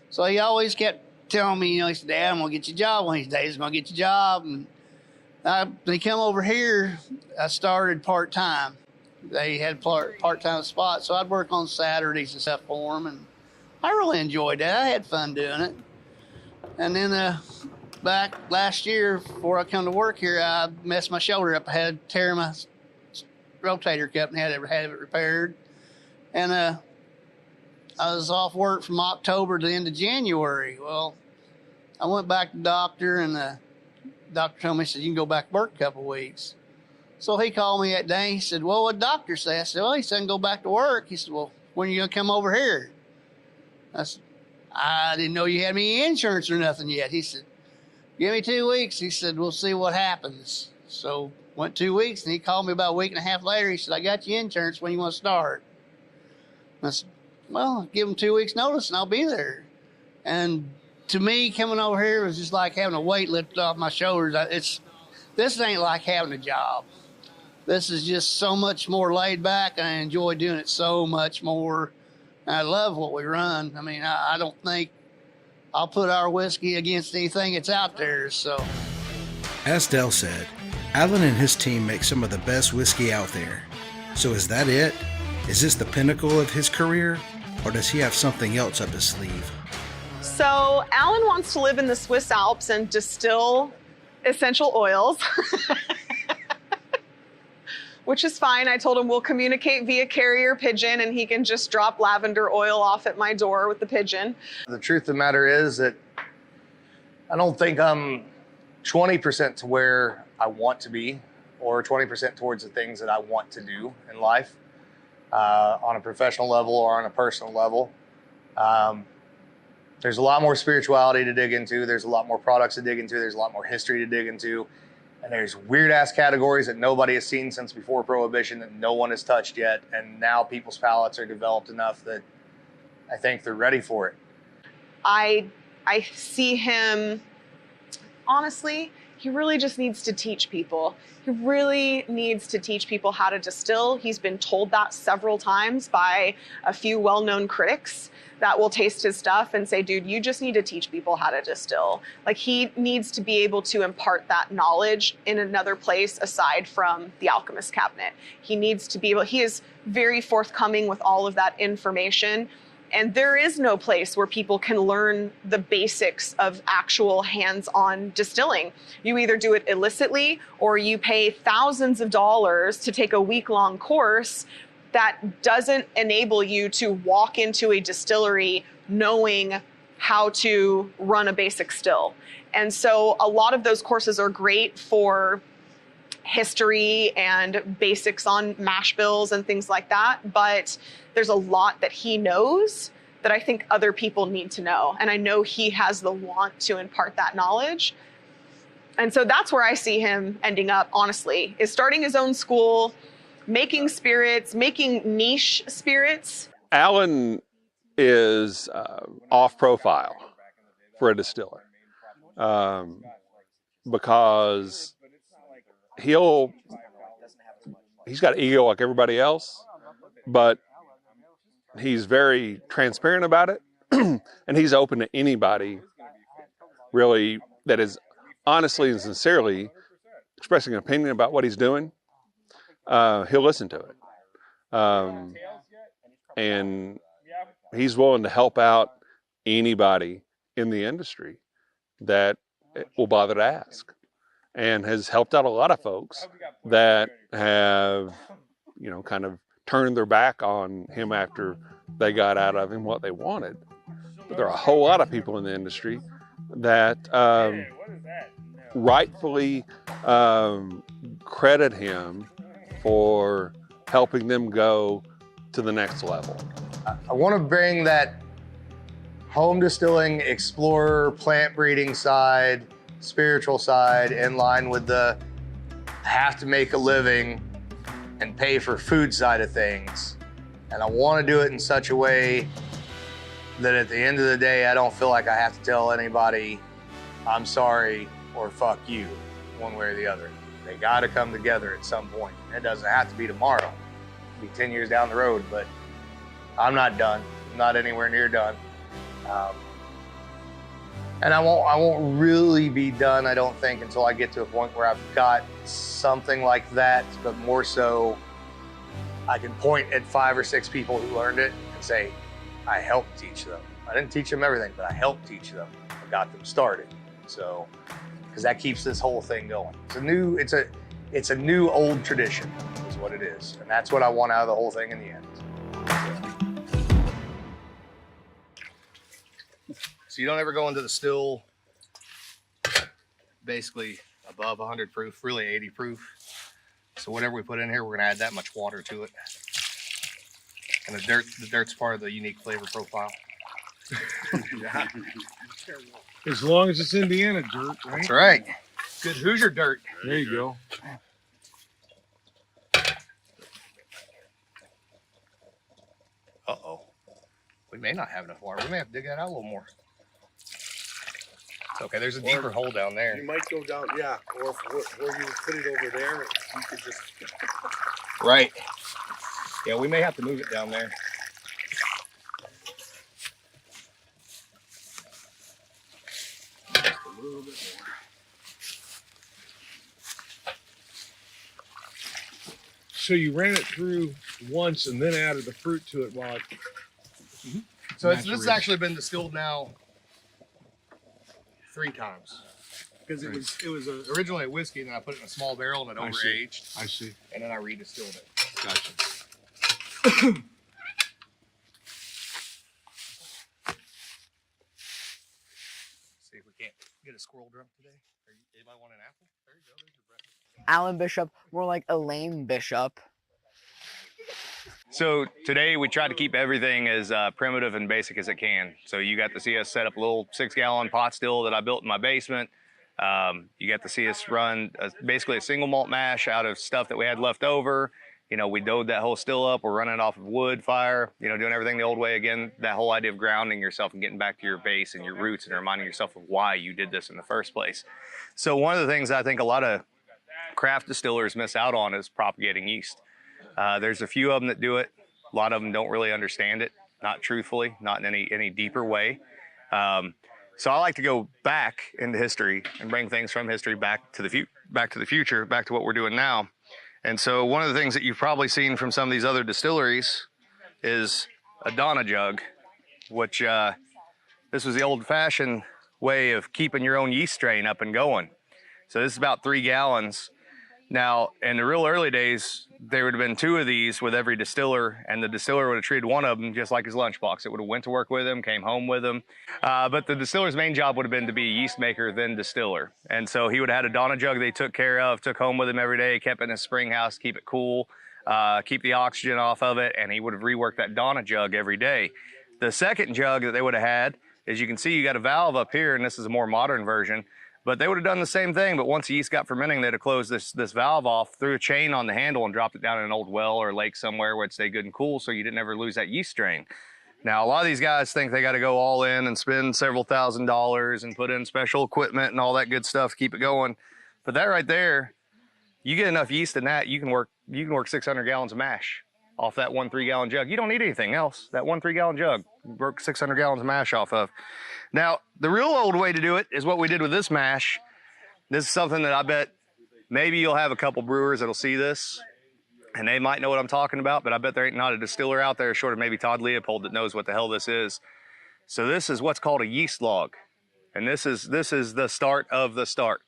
So he always kept telling me, you know, he said, Dad, I'm going to get you a job one of these days. I'm going to get you a job. And when he came over here, I started part-time. They had part-time spots, so I'd work on Saturdays and stuff for them, and I really enjoyed that. I had fun doing it. And then back last year, before I come to work here, I messed my shoulder up. I had to tear my rotator cuff and had it repaired. And I was off work from October to the end of January. Well, I went back to the doctor, and the doctor told me, he said, you can go back to work a couple of weeks. So he called me that day. He said, well, what doctor said? I said, well, he said, I can go back to work. He said, well, when are you going to come over here? I said, I didn't know you had any insurance or nothing yet. He said, give me 2 weeks. He said, we'll see what happens. So went 2 weeks, and he called me about a week and a half later. He said, I got you insurance. When you want to start? And I said, well, give him 2 weeks notice and I'll be there. And to me, coming over here was just like having a weight lifted off my shoulders. This ain't like having a job. This is just so much more laid back, and I enjoy doing it so much more. And I love what we run. I mean, I don't think I'll put our whiskey against anything that's out there. So, As Dell said, Alan and his team make some of the best whiskey out there. So is that it? Is this the pinnacle of his career? Or does he have something else up his sleeve? So Alan wants to live in the Swiss Alps and distill essential oils. Which is fine. I told him we'll communicate via carrier pigeon and he can just drop lavender oil off at my door with the pigeon. The truth of the matter is that I don't think I'm 20% to where I want to be or 20% towards the things that I want to do in life on a professional level or on a personal level. There's a lot more spirituality to dig into. There's a lot more products to dig into. There's a lot more history to dig into. And there's weird-ass categories that nobody has seen since before Prohibition that no one has touched yet. And now people's palates are developed enough that I think they're ready for it. I see him, honestly, he really just needs to teach people. He really needs to teach people how to distill. He's been told that several times by a few well-known critics that will taste his stuff and say, dude, you just need to teach people how to distill. Like, he needs to be able to impart that knowledge in another place aside from the Alchemist cabinet. He needs to be able, he is very forthcoming with all of that information. And there is no place where people can learn the basics of actual hands-on distilling. You either do it illicitly or you pay thousands of dollars to take a week-long course that doesn't enable you to walk into a distillery knowing how to run a basic still. And so a lot of those courses are great for history and basics on mash bills and things like that, but there's a lot that he knows that I think other people need to know. And I know he has the want to impart that knowledge. And so that's where I see him ending up, honestly, is starting his own school, making spirits, making niche spirits. Alan is off profile for a distiller because he's got ego like everybody else, but he's very transparent about it, and he's open to anybody really that is honestly and sincerely expressing an opinion about what he's doing. He'll listen to it. And he's willing to help out anybody in the industry that will bother to ask, and has helped out a lot of folks that have, kind of turned their back on him after they got out of him what they wanted. But there are a whole lot of people in the industry that rightfully credit him for helping them go to the next level. I want to bring that home distilling, explorer, plant breeding side, spiritual side in line with the have to make a living and pay for food side of things. And I want to do it in such a way that at the end of the day, I don't feel like I have to tell anybody I'm sorry or fuck you, one way or the other. They got to come together at some point. It doesn't have to be tomorrow. It'll be 10 years down the road, but I'm not done. I'm not anywhere near done. And I won't really be done, I don't think, until I get to a point where I've got something like that, but more so I can point at 5 or 6 people who learned it and say, I helped teach them. I didn't teach them everything, but I helped teach them. I got them started. So, because that keeps this whole thing going. It's a new old tradition is what it is. And that's what I want out of the whole thing in the end. So you don't ever go into the still basically above 100 proof, really 80 proof. So whatever we put in here, we're gonna add that much water to it. And the dirt's part of the unique flavor profile. As long as it's Indiana dirt, right? That's right. Good Hoosier dirt. There you go. Uh-oh. We may not have enough water. We may have to dig that out a little more. It's okay. There's a deeper hole down there. You might go down, yeah, or where you put it over there, you could just. Right. Yeah, we may have to move it down there. Just a little bit more. So you ran it through once and then added the fruit to it while it. So this has actually been distilled now 3 times. Because it was originally a whiskey, and then I put it in a small barrel and it overaged. I see. And then I redistilled it. Gotcha. See if we can't get a squirrel drunk today. Anybody want an apple? There you go. There's your breakfast. Alan Bishop, more like Elaine Bishop. So today we tried to keep everything as primitive and basic as it can. So you got to see us set up a little 6-gallon pot still that I built in my basement. You got to see us run basically a single malt mash out of stuff that we had left over. You know, we doughed that whole still up. We're running it off of wood fire, you know, doing everything the old way again. That whole idea of grounding yourself and getting back to your base and your roots and reminding yourself of why you did this in the first place. So one of the things I think a lot of craft distillers miss out on is propagating yeast. There's a few of them that do it. A lot of them don't really understand it, not truthfully, not in any deeper way. So I like to go back into history and bring things from history back to the future, back to what we're doing now. And so one of the things that you've probably seen from some of these other distilleries is a Donna jug, which this was the old-fashioned way of keeping your own yeast strain up and going. So this is about 3 gallons. Now, in the real early days, there would have been 2 of these with every distiller, and the distiller would have treated one of them just like his lunchbox. It would have went to work with him, came home with him. But the distiller's main job would have been to be a yeast maker, then distiller. And so he would have had a Donna jug they took care of, took home with him every day, kept it in his spring house, keep it cool, keep the oxygen off of it, and he would have reworked that Donna jug every day. The second jug that they would have had, as you can see, you got a valve up here, and this is a more modern version. But they would have done the same thing, but once the yeast got fermenting, they'd have closed this valve off, threw a chain on the handle, and dropped it down in an old well or lake somewhere where it stayed good and cool so you didn't ever lose that yeast strain. Now, a lot of these guys think they got to go all in and spend several $1,000s and put in special equipment and all that good stuff to keep it going. But that right there, you get enough yeast in that, you can work 600 gallons of mash off that 1 3-gallon jug. You don't need anything else. That 1 3-gallon jug, work 600 gallons of mash off of. Now, the real old way to do it is what we did with this mash. This is something that I bet maybe you'll have a couple brewers that'll see this, and they might know what I'm talking about, but I bet there ain't not a distiller out there short of maybe Todd Leopold that knows what the hell this is. So this is what's called a yeast log, and this is the start of the start.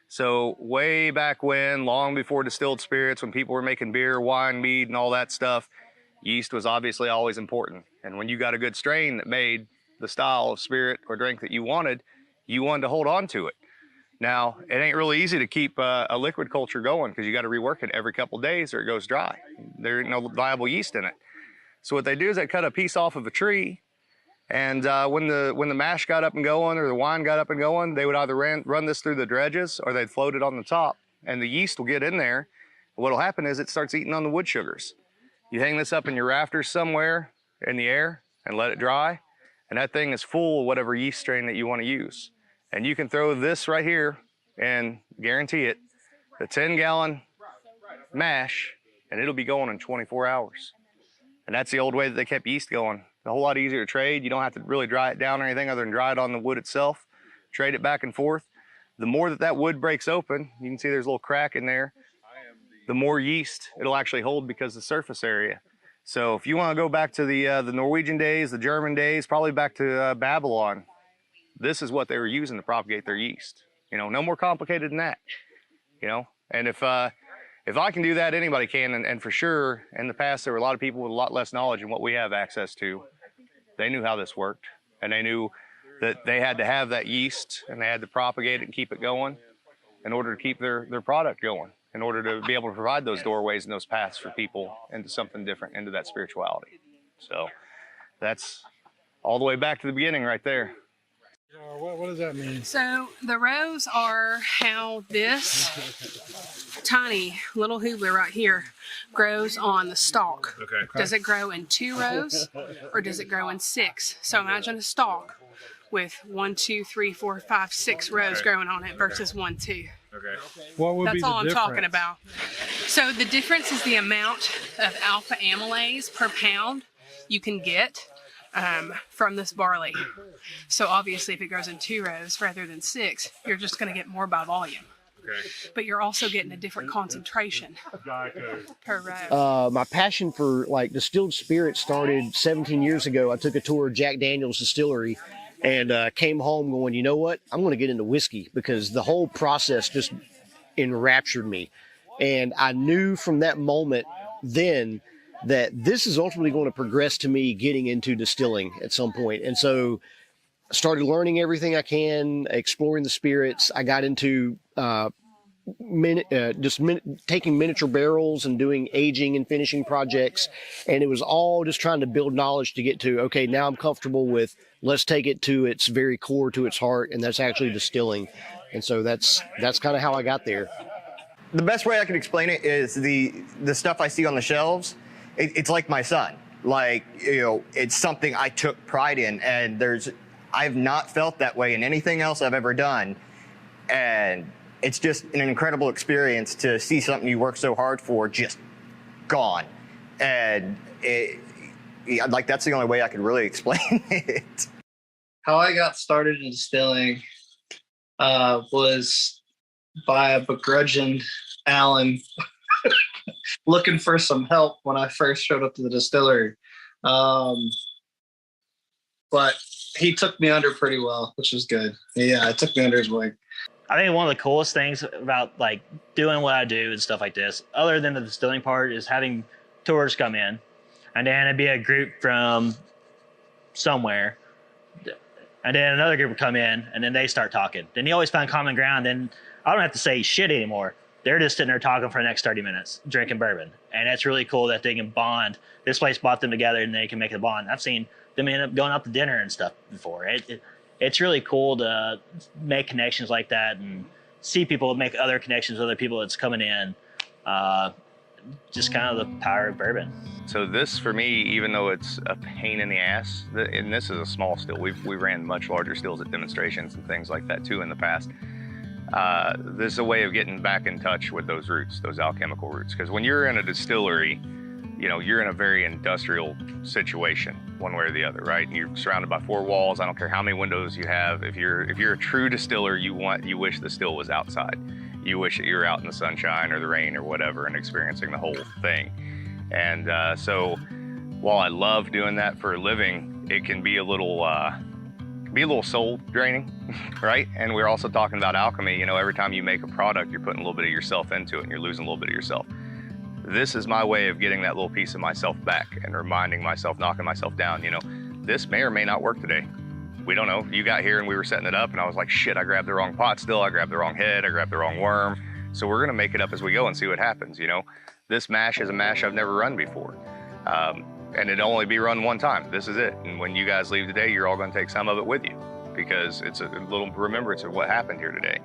So way back when, long before distilled spirits, when people were making beer, wine, mead, and all that stuff, yeast was obviously always important. And when you got a good strain that made the style of spirit or drink that you wanted to hold on to it. Now, it ain't really easy to keep a liquid culture going because you got to rework it every couple of days or it goes dry. There ain't no viable yeast in it. So what they do is they cut a piece off of a tree, and when the mash got up and going or the wine got up and going, they would either run this through the dredges or they'd float it on the top, and the yeast will get in there. What'll happen is it starts eating on the wood sugars. You hang this up in your rafters somewhere in the air and let it dry, and that thing is full of whatever yeast strain that you want to use. And you can throw this right here and guarantee it, the 10-gallon mash, and it'll be going in 24 hours. And that's the old way that they kept yeast going. A whole lot easier to trade. You don't have to really dry it down or anything other than dry it on the wood itself. Trade it back and forth. The more that wood breaks open, you can see there's a little crack in there, the more yeast it'll actually hold because of the surface area. So if you want to go back to the Norwegian days, the German days, probably back to Babylon, this is what they were using to propagate their yeast. You know, no more complicated than that. You know, and if I can do that, anybody can. And for sure, in the past, there were a lot of people with a lot less knowledge than what we have access to. They knew how this worked, and they knew that they had to have that yeast, and they had to propagate it and keep it going in order to keep their product going, in order to be able to provide those doorways and those paths for people into something different, into that spirituality. So that's all the way back to the beginning right there. What does that mean? So the rows are how this tiny little hubler right here grows on the stalk. Okay. Does it grow in 2 rows or does it grow in 6? So imagine a stalk with 1, 2, 3, 4, 5, 6 rows growing on it versus 1, 2. Okay. What would That's be the all I'm difference? talking about. So the difference is the amount of alpha amylase per pound you can get from this barley. So obviously if it grows in 2 rows rather than 6, you're just going to get more by volume. Okay. But you're also getting a different concentration per row. My passion for like distilled spirits started 17 years ago. I took a tour of Jack Daniel's distillery and came home going, you know what? I'm going to get into whiskey because the whole process just enraptured me. And I knew from that moment then that this is ultimately going to progress to me getting into distilling at some point. And so I started learning everything I can, exploring the spirits. I got into taking miniature barrels and doing aging and finishing projects. And it was all just trying to build knowledge to get to, okay, now I'm comfortable with, let's take it to its very core, to its heart, and that's actually distilling. And so that's kind of how I got there. The best way I could explain it is the stuff I see on the shelves. It's like my son. Like, you know, it's something I took pride in, and I've not felt that way in anything else I've ever done. And it's just an incredible experience to see something you work so hard for just gone. And that's the only way I could really explain it. How I got started in distilling was by a begrudging Alan looking for some help when I first showed up to the distillery. But he took me under pretty well, which was good. Yeah, it took me under his wing. I think one of the coolest things about like doing what I do and stuff like this, other than the distilling part, is having tours come in, and then it'd be a group from somewhere, and then another group would come in, and then they start talking. Then you always find common ground, and I don't have to say shit anymore. They're just sitting there talking for the next 30 minutes, drinking bourbon. And it's really cool that they can bond. This place brought them together and they can make a bond. I've seen them end up going out to dinner and stuff before. It's really cool to make connections like that and see people make other connections with other people that's coming in. Just kind of the power of bourbon. So this, for me, even though it's a pain in the ass, and this is a small still, we ran much larger stills at demonstrations and things like that too in the past. This is a way of getting back in touch with those roots, those alchemical roots. Because when you're in a distillery, you know, you're in a very industrial situation, one way or the other, right? And you're surrounded by 4 walls. I don't care how many windows you have. If you're a true distiller, you wish the still was outside. You wish that you were out in the sunshine or the rain or whatever and experiencing the whole thing. And so while I love doing that for a living, it can be a little soul draining, right? And we're also talking about alchemy. You know, every time you make a product, you're putting a little bit of yourself into it and you're losing a little bit of yourself. This is my way of getting that little piece of myself back and reminding myself, knocking myself down. You know, this may or may not work today. We don't know. You got here and we were setting it up and I was like, shit, I grabbed the wrong pot still. I grabbed the wrong head. I grabbed the wrong worm. So we're going to make it up as we go and see what happens. You know, this mash is a mash I've never run before. And it'll only be run one time. This is it. And when you guys leave today, you're all going to take some of it with you because it's a little remembrance of what happened here today.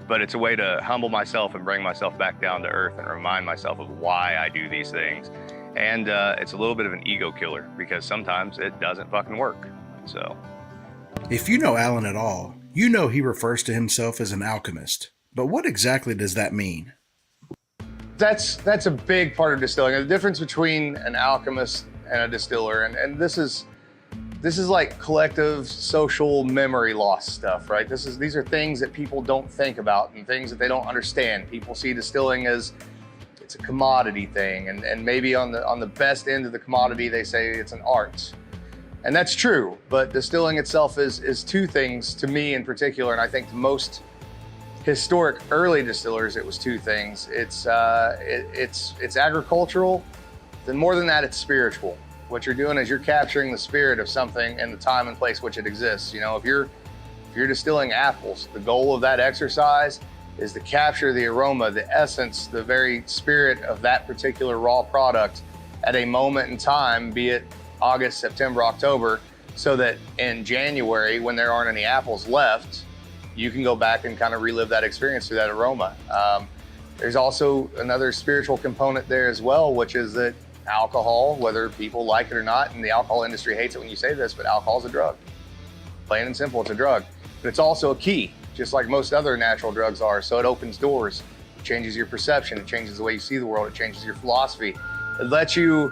But it's a way to humble myself and bring myself back down to earth and remind myself of why I do these things. And it's a little bit of an ego killer because sometimes it doesn't fucking work. So, if you know Alan at all, you know he refers to himself as an alchemist. But what exactly does that mean? That's a big part of distilling. The difference between an alchemist and a distiller, and this is like collective social memory loss stuff, right? These are things that people don't think about and things that they don't understand. People see distilling as it's a commodity thing, and maybe on the best end of the commodity they say it's an art. And that's true, but distilling itself is 2 things to me in particular, and I think to most historic early distillers it was 2 things. It's agricultural, then more than that it's spiritual. What you're doing is you're capturing the spirit of something in the time and place which it exists. You know, if you're distilling apples, the goal of that exercise is to capture the aroma, the essence, the very spirit of that particular raw product at a moment in time, be it August, September, October, so that in January, when there aren't any apples left, you can go back and kind of relive that experience through that aroma. There's also another spiritual component there as well, which is that alcohol, whether people like it or not, and the alcohol industry hates it when you say this, but alcohol is a drug. Plain and simple, it's a drug. But it's also a key, just like most other natural drugs are. So it opens doors, it changes your perception, it changes the way you see the world, it changes your philosophy. It lets you,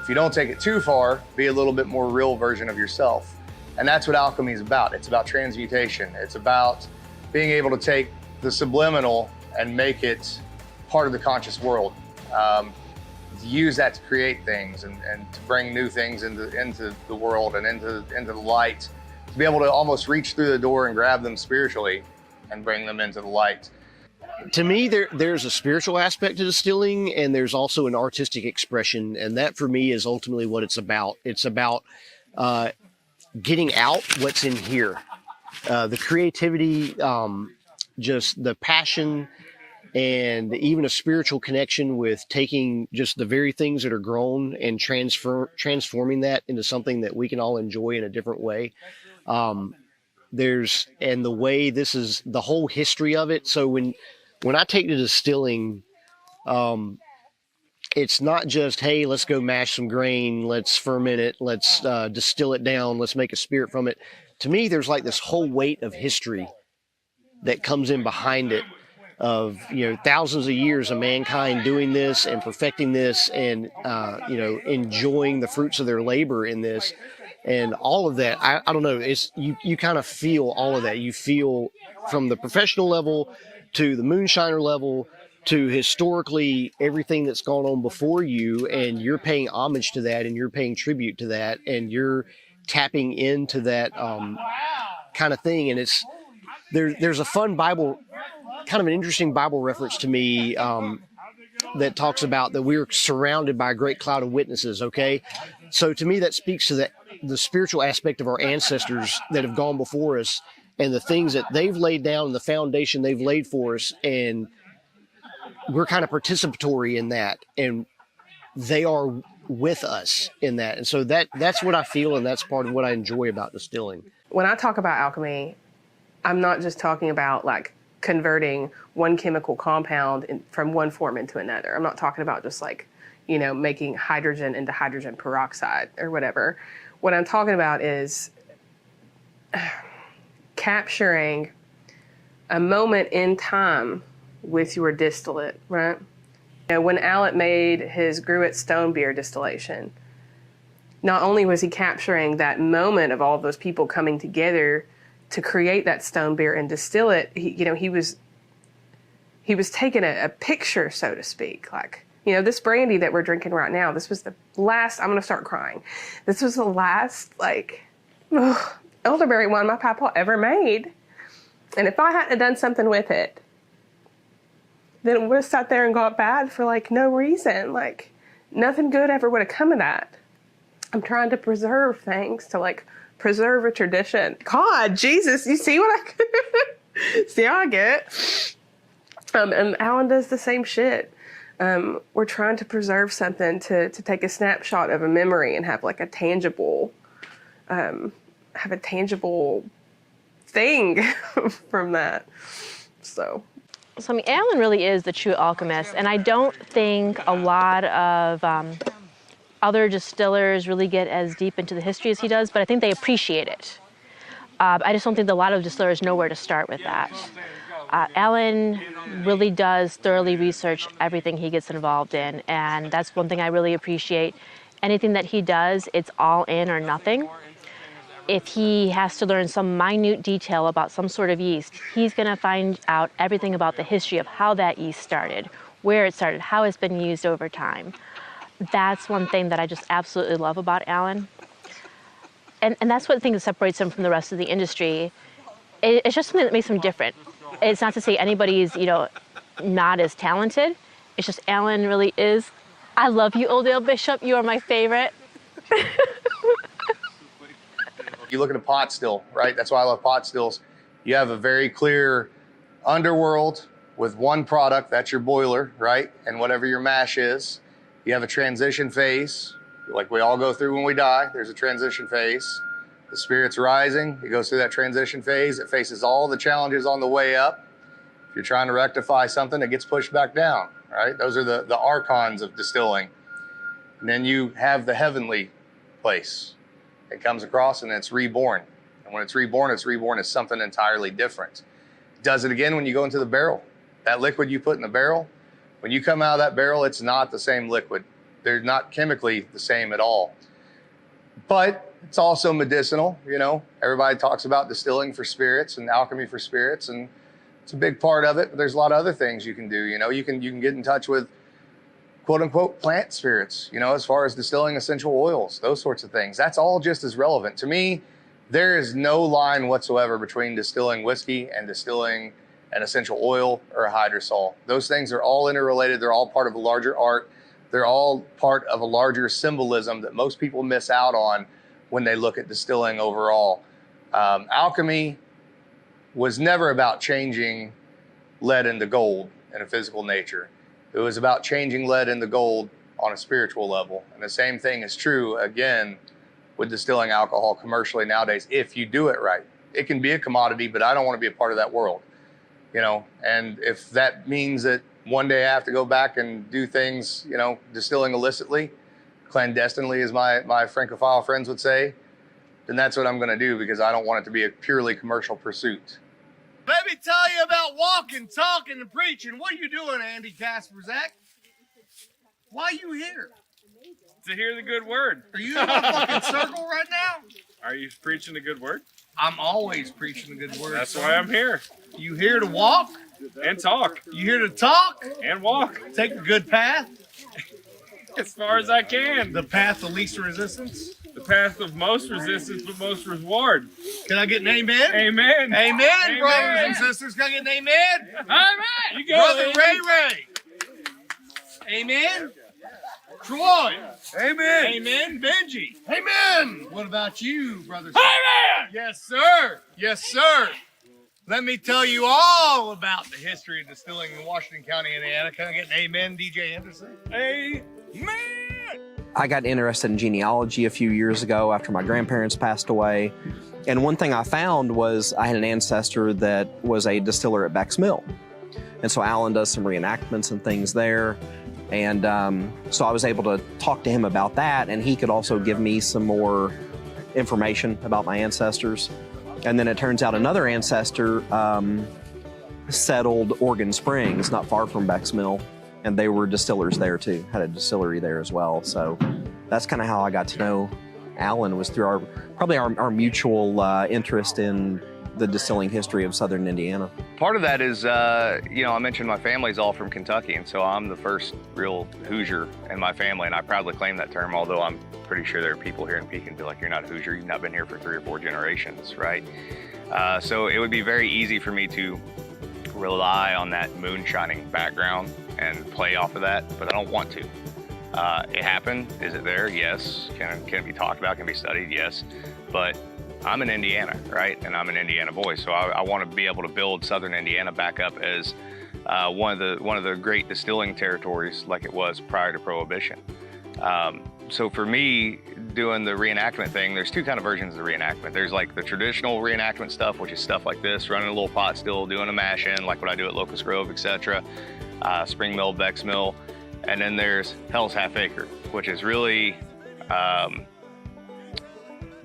if you don't take it too far, be a little bit more real version of yourself. And that's what alchemy is about. It's about transmutation. It's about being able to take the subliminal and make it part of the conscious world. Use that to create things and to bring new things into the world and into the light, to be able to almost reach through the door and grab them spiritually and bring them into the light. To me, there's a spiritual aspect to distilling, and there's also an artistic expression, and that for me is ultimately what it's about. It's about getting out what's in here, the creativity, just the passion, and even a spiritual connection with taking just the very things that are grown and transforming that into something that we can all enjoy in a different way. And the way this is the whole history of it. So when I take to distilling, it's not just, hey, let's go mash some grain, let's ferment it, let's distill it down, let's make a spirit from it. To me, there's like this whole weight of history that comes in behind it, of thousands of years of mankind doing this and perfecting this and enjoying the fruits of their labor in this. And all of that, I don't know, it's you kind of feel all of that. You feel from the professional level to the moonshiner level to historically everything that's gone on before you, and you're paying homage to that and you're paying tribute to that and you're tapping into that kind of thing. And there's a fun Bible, kind of an interesting Bible reference to me that talks about that we're surrounded by a great cloud of witnesses. Okay. So to me, that speaks to the spiritual aspect of our ancestors that have gone before us and the things that they've laid down and the foundation they've laid for us. And we're kind of participatory in that, and they are with us in that. And so that's what I feel. And that's part of what I enjoy about distilling. When I talk about alchemy, I'm not just talking about like converting one chemical compound from one form into another. I'm not talking about just like, making hydrogen into hydrogen peroxide or whatever. What I'm talking about is capturing a moment in time with your distillate, right? When Alec made his Gruit Stone Beer distillation, not only was he capturing that moment of all of those people coming together to create that stone beer and distill it, he was taking a picture, so to speak. Like, this brandy that we're drinking right now, this was the last, I'm gonna start crying. This was the last, elderberry wine my papa ever made. And if I hadn't done something with it, then it would have sat there and got bad for no reason. Nothing good ever would have come of that. I'm trying to preserve things to preserve a tradition. God, Jesus, you see what see how I get? And Alan does the same shit. We're trying to preserve something to take a snapshot of a memory and have a tangible, thing from that. So I mean, Alan really is the true alchemist, and I don't think a lot of other distillers really get as deep into the history as he does, but I think they appreciate it. I just don't think a lot of distillers know where to start with that. Alan really does thoroughly research everything he gets involved in, and that's one thing I really appreciate. Anything that he does, it's all in or nothing. If he has to learn some minute detail about some sort of yeast, he's going to find out everything about the history of how that yeast started, where it started, how it's been used over time. That's one thing that I just absolutely love about Alan. And that's what I think that separates him from the rest of the industry. It's just something that makes him different. It's not to say anybody's, not as talented. It's just Alan really is. I love you, Old Ale Bishop. You are my favorite. You look at a pot still, right? That's why I love pot stills. You have a very clear underworld with one product, that's your boiler, right? And whatever your mash is. You have a transition phase, like we all go through when we die. There's a transition phase. The spirit's rising. It goes through that transition phase. It faces all the challenges on the way up. If you're trying to rectify something, it gets pushed back down, right? Those are the archons of distilling. And then you have the heavenly place. It comes across and it's reborn. And when it's reborn as something entirely different. It does it again when you go into the barrel. That liquid you put in the barrel, when you come out of that barrel, it's not the same liquid. They're not chemically the same at all. But it's also medicinal, you know. Everybody talks about distilling for spirits and alchemy for spirits, and it's a big part of it, but there's a lot of other things you can do. You know, you can get in touch with quote unquote plant spirits, you know, as far as distilling essential oils, those sorts of things. That's all just as relevant. To me, there is no line whatsoever between distilling whiskey and distilling an essential oil or a hydrosol. Those things are all interrelated. They're all part of a larger art. They're all part of a larger symbolism that most people miss out on when they look at distilling overall. Alchemy was never about changing lead into gold in a physical nature. It was about changing lead into gold on a spiritual level. And the same thing is true, again, with distilling alcohol commercially nowadays, if you do it right. It can be a commodity, but I don't want to be a part of that world, you know? And if that means that one day I have to go back and do things, you know, distilling illicitly, clandestinely, as my Francophile friends would say, then that's what I'm going to do, because I don't want it to be a purely commercial pursuit. Let me tell you about walking, talking, and preaching. What are you doing, Andy Kasperzak? Why are you here? To hear the good word. Are you in my fucking circle right now? Are you preaching the good word? I'm always preaching the good word. That's why I'm here. You here to walk? And talk. You here to talk? And walk. Take the good path? As far as I can. The path of least resistance? The path of most resistance, but most reward. Can I get an amen? Amen. Amen, brothers and sisters. Can I get an amen? Amen. You go, Brother Ray. Amen. Troy. Amen. Amen. Benji. Amen. What about you, brothers? Amen. Yes, sir. Yes, sir. Let me tell you all about the history of distilling in Washington County, Indiana. Can I get an amen, DJ Henderson? Amen. I got interested in genealogy a few years ago after my grandparents passed away. And one thing I found was I had an ancestor that was a distiller at Beck's Mill. And so Alan does some reenactments and things there. And so I was able to talk to him about that, and he could also give me some more information about my ancestors. And then it turns out another ancestor settled Oregon Springs, not far from Beck's Mill, and they were distillers there too, had a distillery there as well. So that's kind of how I got to know Alan, was through our mutual interest in the distilling history of Southern Indiana. Part of that is, you know, I mentioned my family's all from Kentucky, and so I'm the first real Hoosier in my family, and I proudly claim that term, although I'm pretty sure there are people here in Pekin who be like, you're not a Hoosier, you've not been here for 3 or 4 generations, right? So it would be very easy for me to rely on that moonshining background and play off of that, but I don't want to. It happened. Is it there? Yes. Can it be talked about? Can it be studied? Yes. But I'm in Indiana, right? And I'm an Indiana boy, so I want to be able to build Southern Indiana back up as one of the great distilling territories like it was prior to Prohibition. So for me, doing the reenactment thing, there's 2 kind of versions of the reenactment. There's like the traditional reenactment stuff, which is stuff like this, running a little pot still, doing a mash in, like what I do at Locust Grove, etc. Spring Mill, Beck's Mill. And then there's Hell's Half Acre, which is really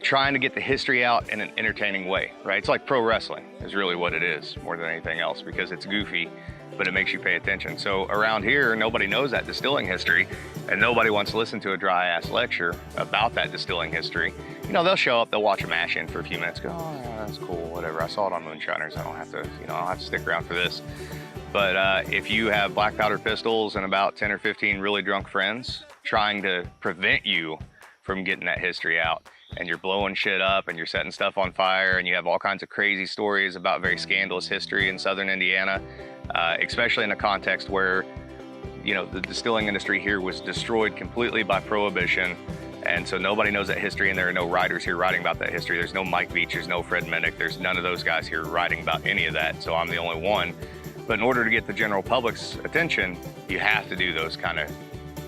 trying to get the history out in an entertaining way, right? It's like pro wrestling is really what it is, more than anything else, because it's goofy, but it makes you pay attention. So around here, nobody knows that distilling history, and nobody wants to listen to a dry ass lecture about that distilling history. You know, they'll show up, they'll watch a mash in for a few minutes, go, oh yeah, that's cool, whatever. I saw it on Moonshiners. I don't have to, you know, I don't have to stick around for this. But if you have black powder pistols and about 10 or 15 really drunk friends trying to prevent you from getting that history out, and you're blowing shit up and you're setting stuff on fire and you have all kinds of crazy stories about very scandalous history in Southern Indiana, especially in a context where, you know, the distilling industry here was destroyed completely by Prohibition. And so nobody knows that history, and there are no writers here writing about that history. There's no Mike Beach, there's no Fred Minnick, there's none of those guys here writing about any of that. So I'm the only one. But in order to get the general public's attention, you have to do those kind of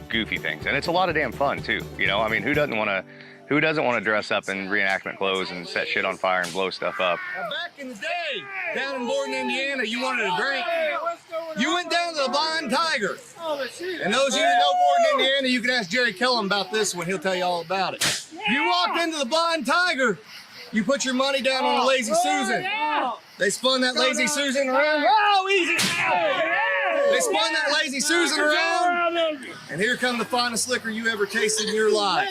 goofy things. And it's a lot of damn fun too. You know, I mean, who doesn't want to Who doesn't want to dress up in reenactment clothes and set shit on fire and blow stuff up? Now, back in the day, down in Borden, Indiana, you wanted a drink. You went down to the Blind Tiger. And those of you that know Borden, Indiana, you can ask Jerry Kellum about this one. He'll tell you all about it. You walked into the Blind Tiger, you put your money down on a Lazy Susan. They spun that Lazy Susan around. Oh, easy! They spun that Lazy Susan around, and here come the finest liquor you ever tasted in your life.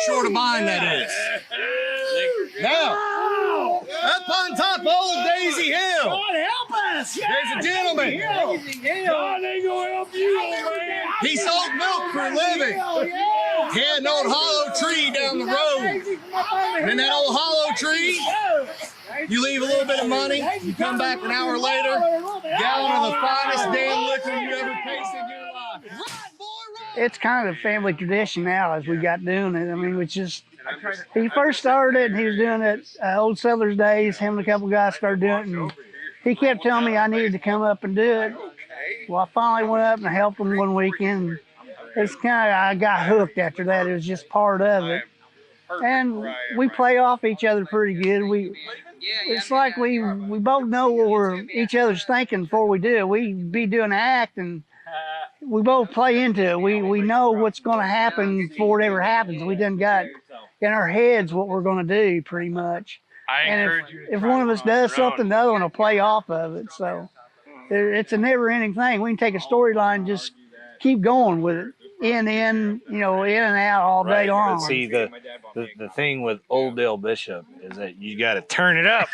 Short of mine, that is. Now, up on top of old Daisy Hill. God help us! There's a gentleman. God ain't gonna help you, old man. He sold milk for a living. He had an old hollow tree down the road. And in that old hollow tree, you leave a little bit of money, you come back an hour later, gallon of the finest damn liquor you ever tasted in your life. It's kind of a family tradition now as we got doing it. I mean, it's just, he first started it and he was doing it Old Settlers days. Him and a couple guys started doing it, and he kept telling me I needed to come up and do it. Well, I finally went up and helped him one weekend. It's kind of, I got hooked after that. It was just part of it. And we play off each other pretty good. It's like we both know what we're each other's thinking before we do it. We be doing an act and we both play into it. We know what's going to happen before it ever happens. We done got in our heads what we're going to do pretty much. And if one of us does something, the other one will play off of it. So it's a never-ending thing. We can take a storyline and just keep going with it. In and out all day long. But see, the thing with Old Dale Bishop is that you got to turn it up.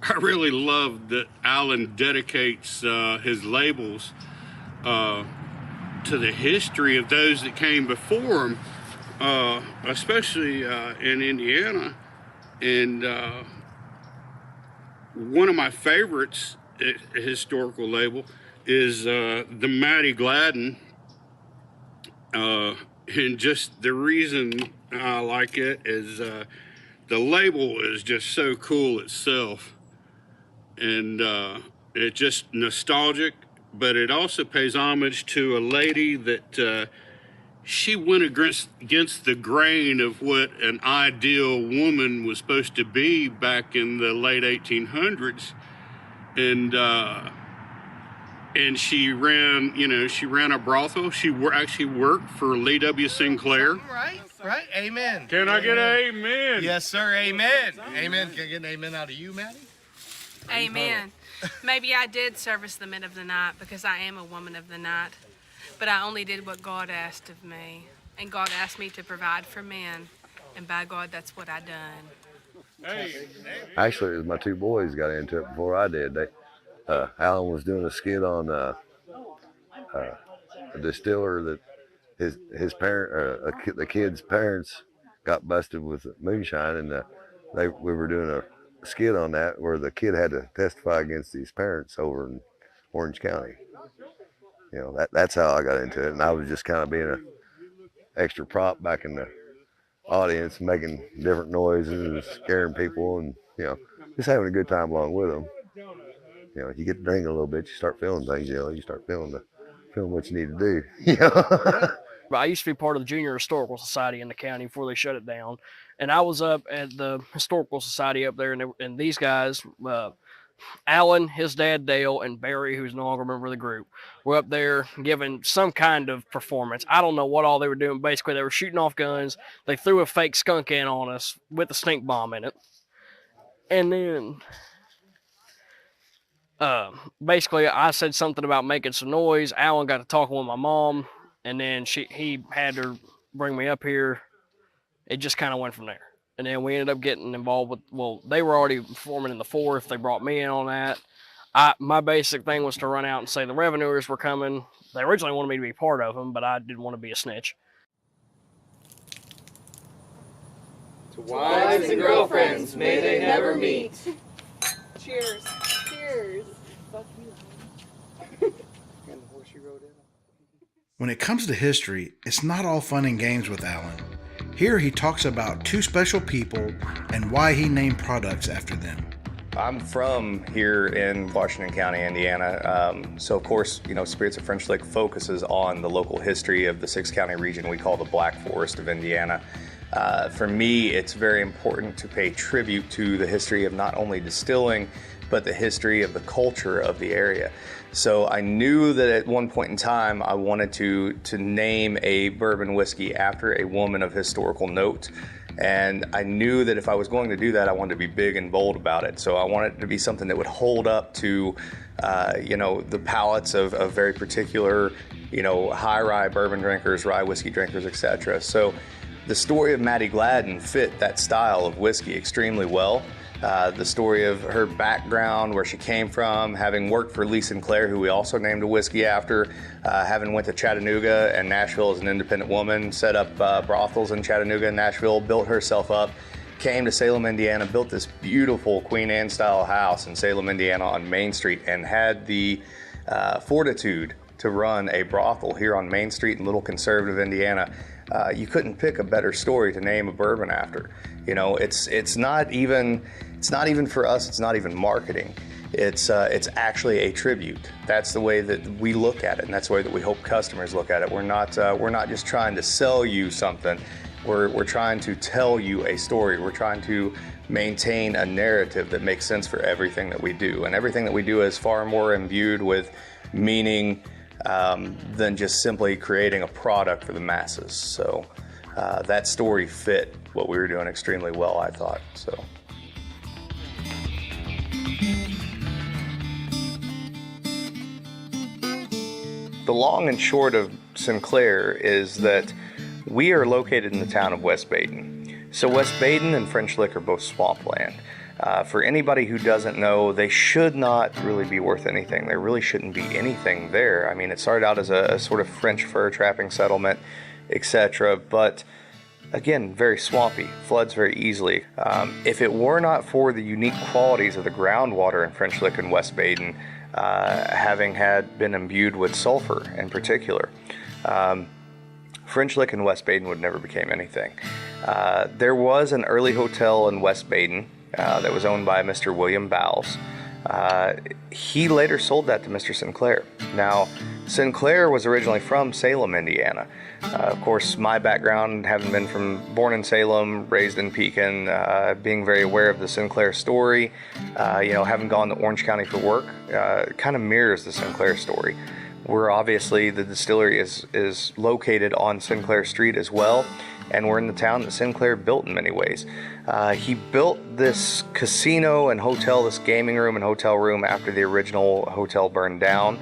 I really love that Alan dedicates his labels to the history of those that came before him, especially in Indiana. And one of my favorites, historical label, is the Matty Gladden, and just the reason I like it is the label is just so cool itself, and it's just nostalgic, but it also pays homage to a lady that she went against the grain of what an ideal woman was supposed to be back in the late 1800s, and she ran a brothel. She actually worked for Lee W. Sinclair. Right. Amen. Can I get an amen? Yes, sir. Amen. Amen. Can I get an amen out of you, Maddie? Amen. Maybe I did service the men of the night because I am a woman of the night, but I only did what God asked of me, and God asked me to provide for men, and by God, that's what I done. Actually, it was my two boys got into it before I did. Alan was doing a skit on a distiller that his parent, the kid's parents, got busted with moonshine, and we were doing a skit on that where the kid had to testify against his parents over in Orange County. That's how I got into it, and I was just kind of being an extra prop back in the audience, making different noises and scaring people, and just having a good time along with them. You get to drink a little bit, you start feeling things, you start feeling what you need to do. I used to be part of the Junior Historical Society in the county before they shut it down. And I was up at the Historical Society up there, and these guys, Alan, his dad Dale, and Barry, who's no longer a member of the group, were up there giving some kind of performance. I don't know what all they were doing. Basically, they were shooting off guns. They threw a fake skunk in on us with a stink bomb in it. And then basically I said something about making some noise. Alan got to talking with my mom, and then he had her bring me up here. It just kind of went from there. And then we ended up getting involved with, they were already performing in the 4th. They brought me in on that. My basic thing was to run out and say the revenuers were coming. They originally wanted me to be part of them, but I didn't want to be a snitch. To wives and girlfriends, may they never meet. Cheers. Cheers. Fuck you. When it comes to history, it's not all fun and games with Alan. Here he talks about two special people and why he named products after them. I'm from here in Washington County, Indiana. So of course, you know, Spirits of French Lick focuses on the local history of the 6-county region we call the Black Forest of Indiana. For me, it's very important to pay tribute to the history of not only distilling, but the history of the culture of the area. So I knew that at one point in time, I wanted to name a bourbon whiskey after a woman of historical note. And I knew that if I was going to do that, I wanted to be big and bold about it. So I wanted it to be something that would hold up to, you know, the palates of very particular, you know, high rye bourbon drinkers, rye whiskey drinkers, etc. So the story of Maddie Gladden fit that style of whiskey extremely well. The story of her background, where she came from, having worked for Lee Sinclair, who we also named a whiskey after, having went to Chattanooga and Nashville as an independent woman, set up brothels in Chattanooga and Nashville, built herself up, came to Salem, Indiana, built this beautiful Queen Anne style house in Salem, Indiana on Main Street, and had the fortitude to run a brothel here on Main Street in little conservative Indiana. You couldn't pick a better story to name a bourbon after. You know, it's not even for us. It's not even marketing. It's actually a tribute. That's the way that we look at it, and that's the way that we hope customers look at it. We're not just trying to sell you something. We're trying to tell you a story. We're trying to maintain a narrative that makes sense for everything that we do, and everything that we do is far more imbued with meaning than just simply creating a product for the masses. So that story fit what we were doing extremely well, I thought. So. The long and short of Sinclair is that we are located in the town of West Baden. So West Baden and French Lick are both swampland. For anybody who doesn't know, they should not really be worth anything. There really shouldn't be anything there. I mean, it started out as a sort of French fur trapping settlement, etc. But again, very swampy, floods very easily. If it were not for the unique qualities of the groundwater in French Lick and West Baden, having been imbued with sulfur in particular, French Lick and West Baden would never became anything. There was an early hotel in West Baden that was owned by Mr. William Bowles. He later sold that to Mr. Sinclair. Now, Sinclair was originally from Salem, Indiana. Of course, my background, having been born in Salem, raised in Pekin, being very aware of the Sinclair story, you know, having gone to Orange County for work, kind of mirrors the Sinclair story. We're obviously, the distillery is located on Sinclair Street as well, and we're in the town that Sinclair built in many ways. He built this casino and hotel, this gaming room and hotel room, after the original hotel burned down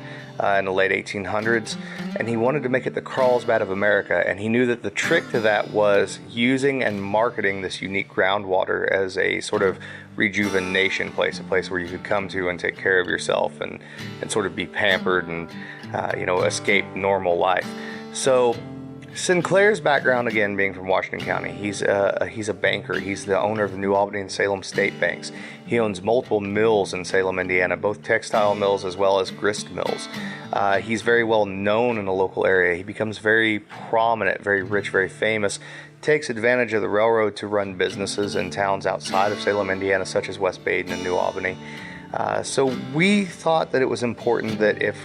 in the late 1800s, and he wanted to make it the Carlsbad of America, and he knew that the trick to that was using and marketing this unique groundwater as a sort of rejuvenation place, a place where you could come to and take care of yourself and sort of be pampered and you know, escape normal life. So Sinclair's background, again, being from Washington County, he's a banker. He's the owner of the New Albany and Salem State Banks. He owns multiple mills in Salem, Indiana, both textile mills as well as grist mills. He's very well known in the local area. He becomes very prominent, very rich, very famous, takes advantage of the railroad to run businesses in towns outside of Salem, Indiana, such as West Baden and New Albany. So we thought that it was important that if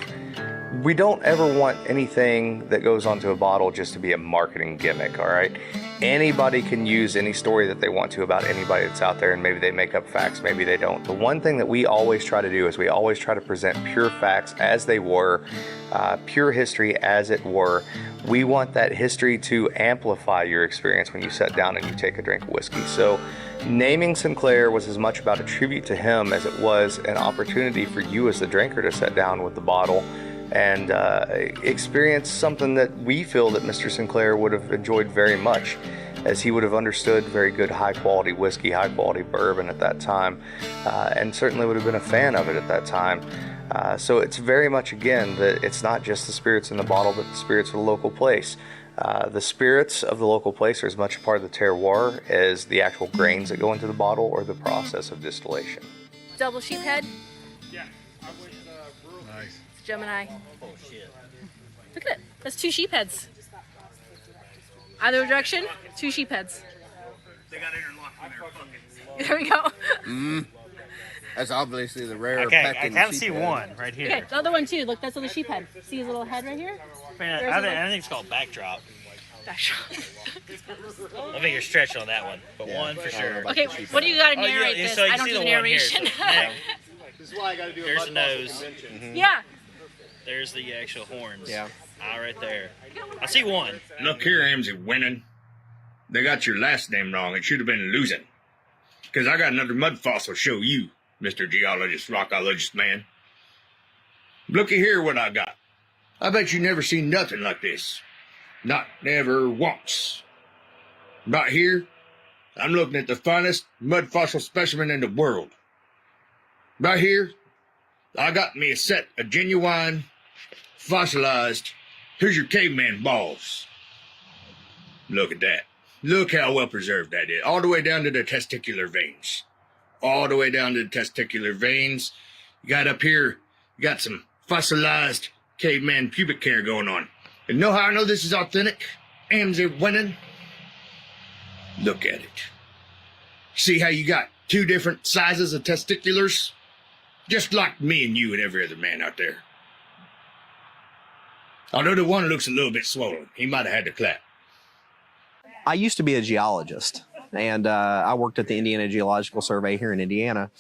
we don't ever want anything that goes onto a bottle just to be a marketing gimmick, all right? Anybody can use any story that they want to about anybody that's out there, and maybe they make up facts, maybe they don't. The one thing that we always try to do is we always try to present pure facts as they were, pure history as it were. We want that history to amplify your experience when you sit down and you take a drink of whiskey. So naming Sinclair was as much about a tribute to him as it was an opportunity for you as the drinker to sit down with the bottle and experience something that we feel that Mr. Sinclair would have enjoyed very much, as he would have understood very good high-quality whiskey, high-quality bourbon at that time, and certainly would have been a fan of it at that time. So it's very much, again, that it's not just the spirits in the bottle, but the spirits of the local place. The spirits of the local place are as much a part of the terroir as the actual grains that go into the bottle or the process of distillation. Double sheephead? Yeah, I went brewery. Nice. It's Gemini. Oh, shit. Look at it. That's 2 sheepheads. Either direction, 2 sheepheads. They got interlocked in their fucking. There we go. That's obviously the rare. Okay, I kind of see one right here. Okay, the other one too. Look, that's on the sheep head. See his little head right here? Man, I think it's called backdrop. Backdrop. I think you're stretching on that one, but one for sure. Okay, what do you got to narrate this? So you I don't see do the the one here. narration. This is why I got to do There's the nose. Yeah. There's the actual horns. Yeah. Right there. I see one. Look here, Amsy Winning. They got your last name wrong. It should have been losing. Because I got another mud fossil to show you, Mr. Geologist, Rockologist man. Looky here what I got. I bet you never seen nothing like this. Not never once. Right here, I'm looking at the finest mud fossil specimen in the world. Right here, I got me a set of genuine, fossilized Hoosier caveman balls. Look at that. Look how well preserved that is. All the way down to the testicular veins. All the way down to the testicular veins. You got up here, you got some fossilized caveman pubic hair going on. And know how I know this is authentic? Amsy Winning? Look at it. See how you got two different sizes of testiculars? Just like me and you and every other man out there. Although the one looks a little bit swollen. He might have had to clap. I used to be a geologist, and I worked at the Indiana Geological Survey here in Indiana.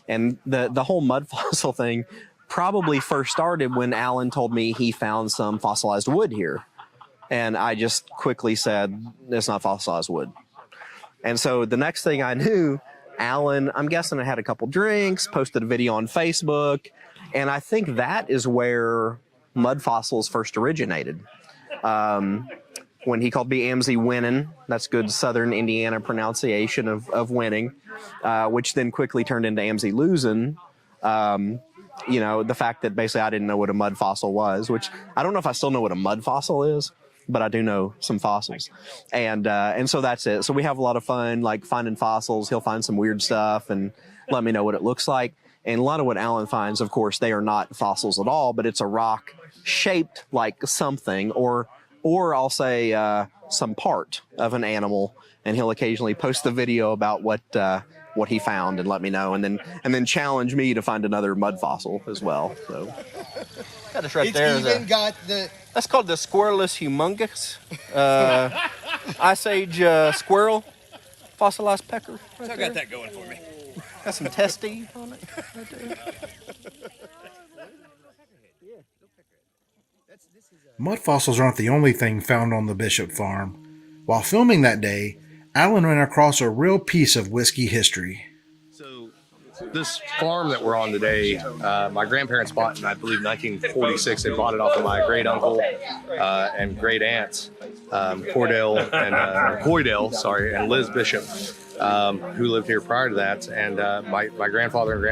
And the whole mud fossil thing probably first started when Alan told me he found some fossilized wood here. And I just quickly said, it's not fossilized wood. And so the next thing I knew, Alan, I'm guessing I had a couple drinks, posted a video on Facebook. And I think that is where mud fossils first originated. When he called me Amsy Winning, that's good Southern Indiana pronunciation of winning, which then quickly turned into Amsy Losing. You know, the fact that basically I didn't know what a mud fossil was, which I don't know if I still know what a mud fossil is, but I do know some fossils. And so that's it. So we have a lot of fun, like finding fossils. He'll find some weird stuff and let me know what it looks like. And a lot of what Alan finds, of course, they are not fossils at all, but it's a rock shaped like something, or I'll say some part of an animal. And he'll occasionally post the video about what he found and let me know, and then challenge me to find another mud fossil as well. So that is right there. That's called the Squirrelus humungus, Ice Age squirrel, fossilized pecker. So I got that going for me. Got some testy on it. Right there. Mud fossils aren't the only thing found on the Bishop farm. While filming that day, Alan ran across a real piece of whiskey history. So this farm that we're on today, my grandparents bought in, I believe, 1946. They bought it off of my great uncle and great aunts, Coydell and Liz Bishop, who lived here prior to that. And my grandfather and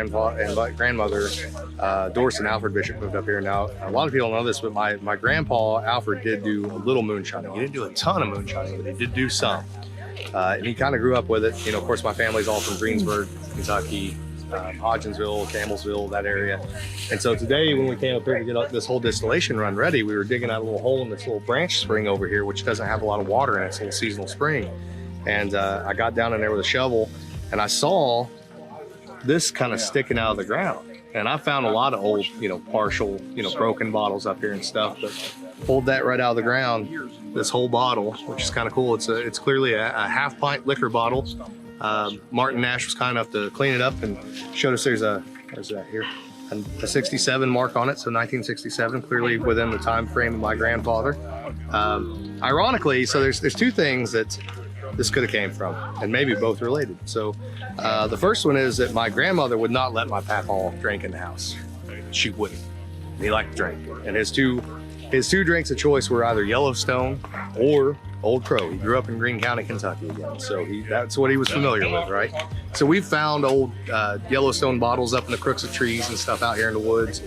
grandmother, Doris and Alfred Bishop, moved up here. Now, a lot of people don't know this, but my grandpa, Alfred, did do a little moonshining. He didn't do a ton of moonshining, but he did do some. And he kind of grew up with it. You know, of course, my family's all from Greensburg, Kentucky, Hodgensville, Campbellsville, that area. And so today, when we came up here to get this whole distillation run ready, we were digging out a little hole in this little branch spring over here, which doesn't have a lot of water in it. It's a little seasonal spring. And I got down in there with a shovel, and I saw this kind of sticking out of the ground. And I found a lot of old, partial, broken bottles up here and stuff, but pulled that right out of the ground, this whole bottle, which is kind of cool. It's clearly a half-pint liquor bottle. Martin Nash was kind enough to clean it up and showed us there's a 67 mark on it, so 1967, clearly within the time frame of my grandfather. Ironically, so there's two things that this could have came from, and maybe both related. So the first one is that my grandmother would not let my papa drink in the house. She wouldn't. He liked to drink, and his two drinks of choice were either Yellowstone or Old Crow. He grew up in Greene County, Kentucky again, so that's what he was familiar with, right? So we found old Yellowstone bottles up in the crooks of trees and stuff out here in the woods,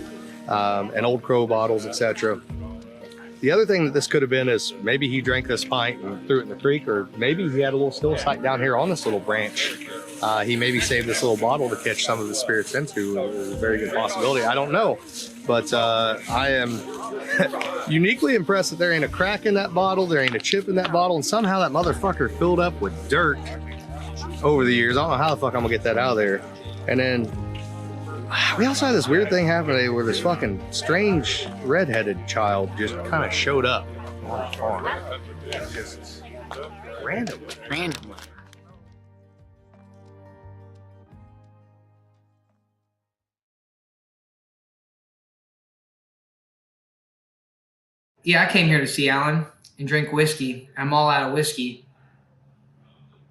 and Old Crow bottles, etc. The other thing that this could have been is maybe he drank this pint and threw it in the creek, or maybe he had a little still site down here on this little branch. He maybe saved this little bottle to catch some of the spirits into. It was a very good possibility. I don't know, but I am uniquely impressed that there ain't a crack in that bottle, there ain't a chip in that bottle, and somehow that motherfucker filled up with dirt over the years. I don't know how the fuck I'm gonna get that out of there. And then We also had this weird thing happen today where this fucking strange redheaded child just kind of showed up on the farm. Just randomly. Yeah, I came here to see Alan and drink whiskey. I'm all out of whiskey.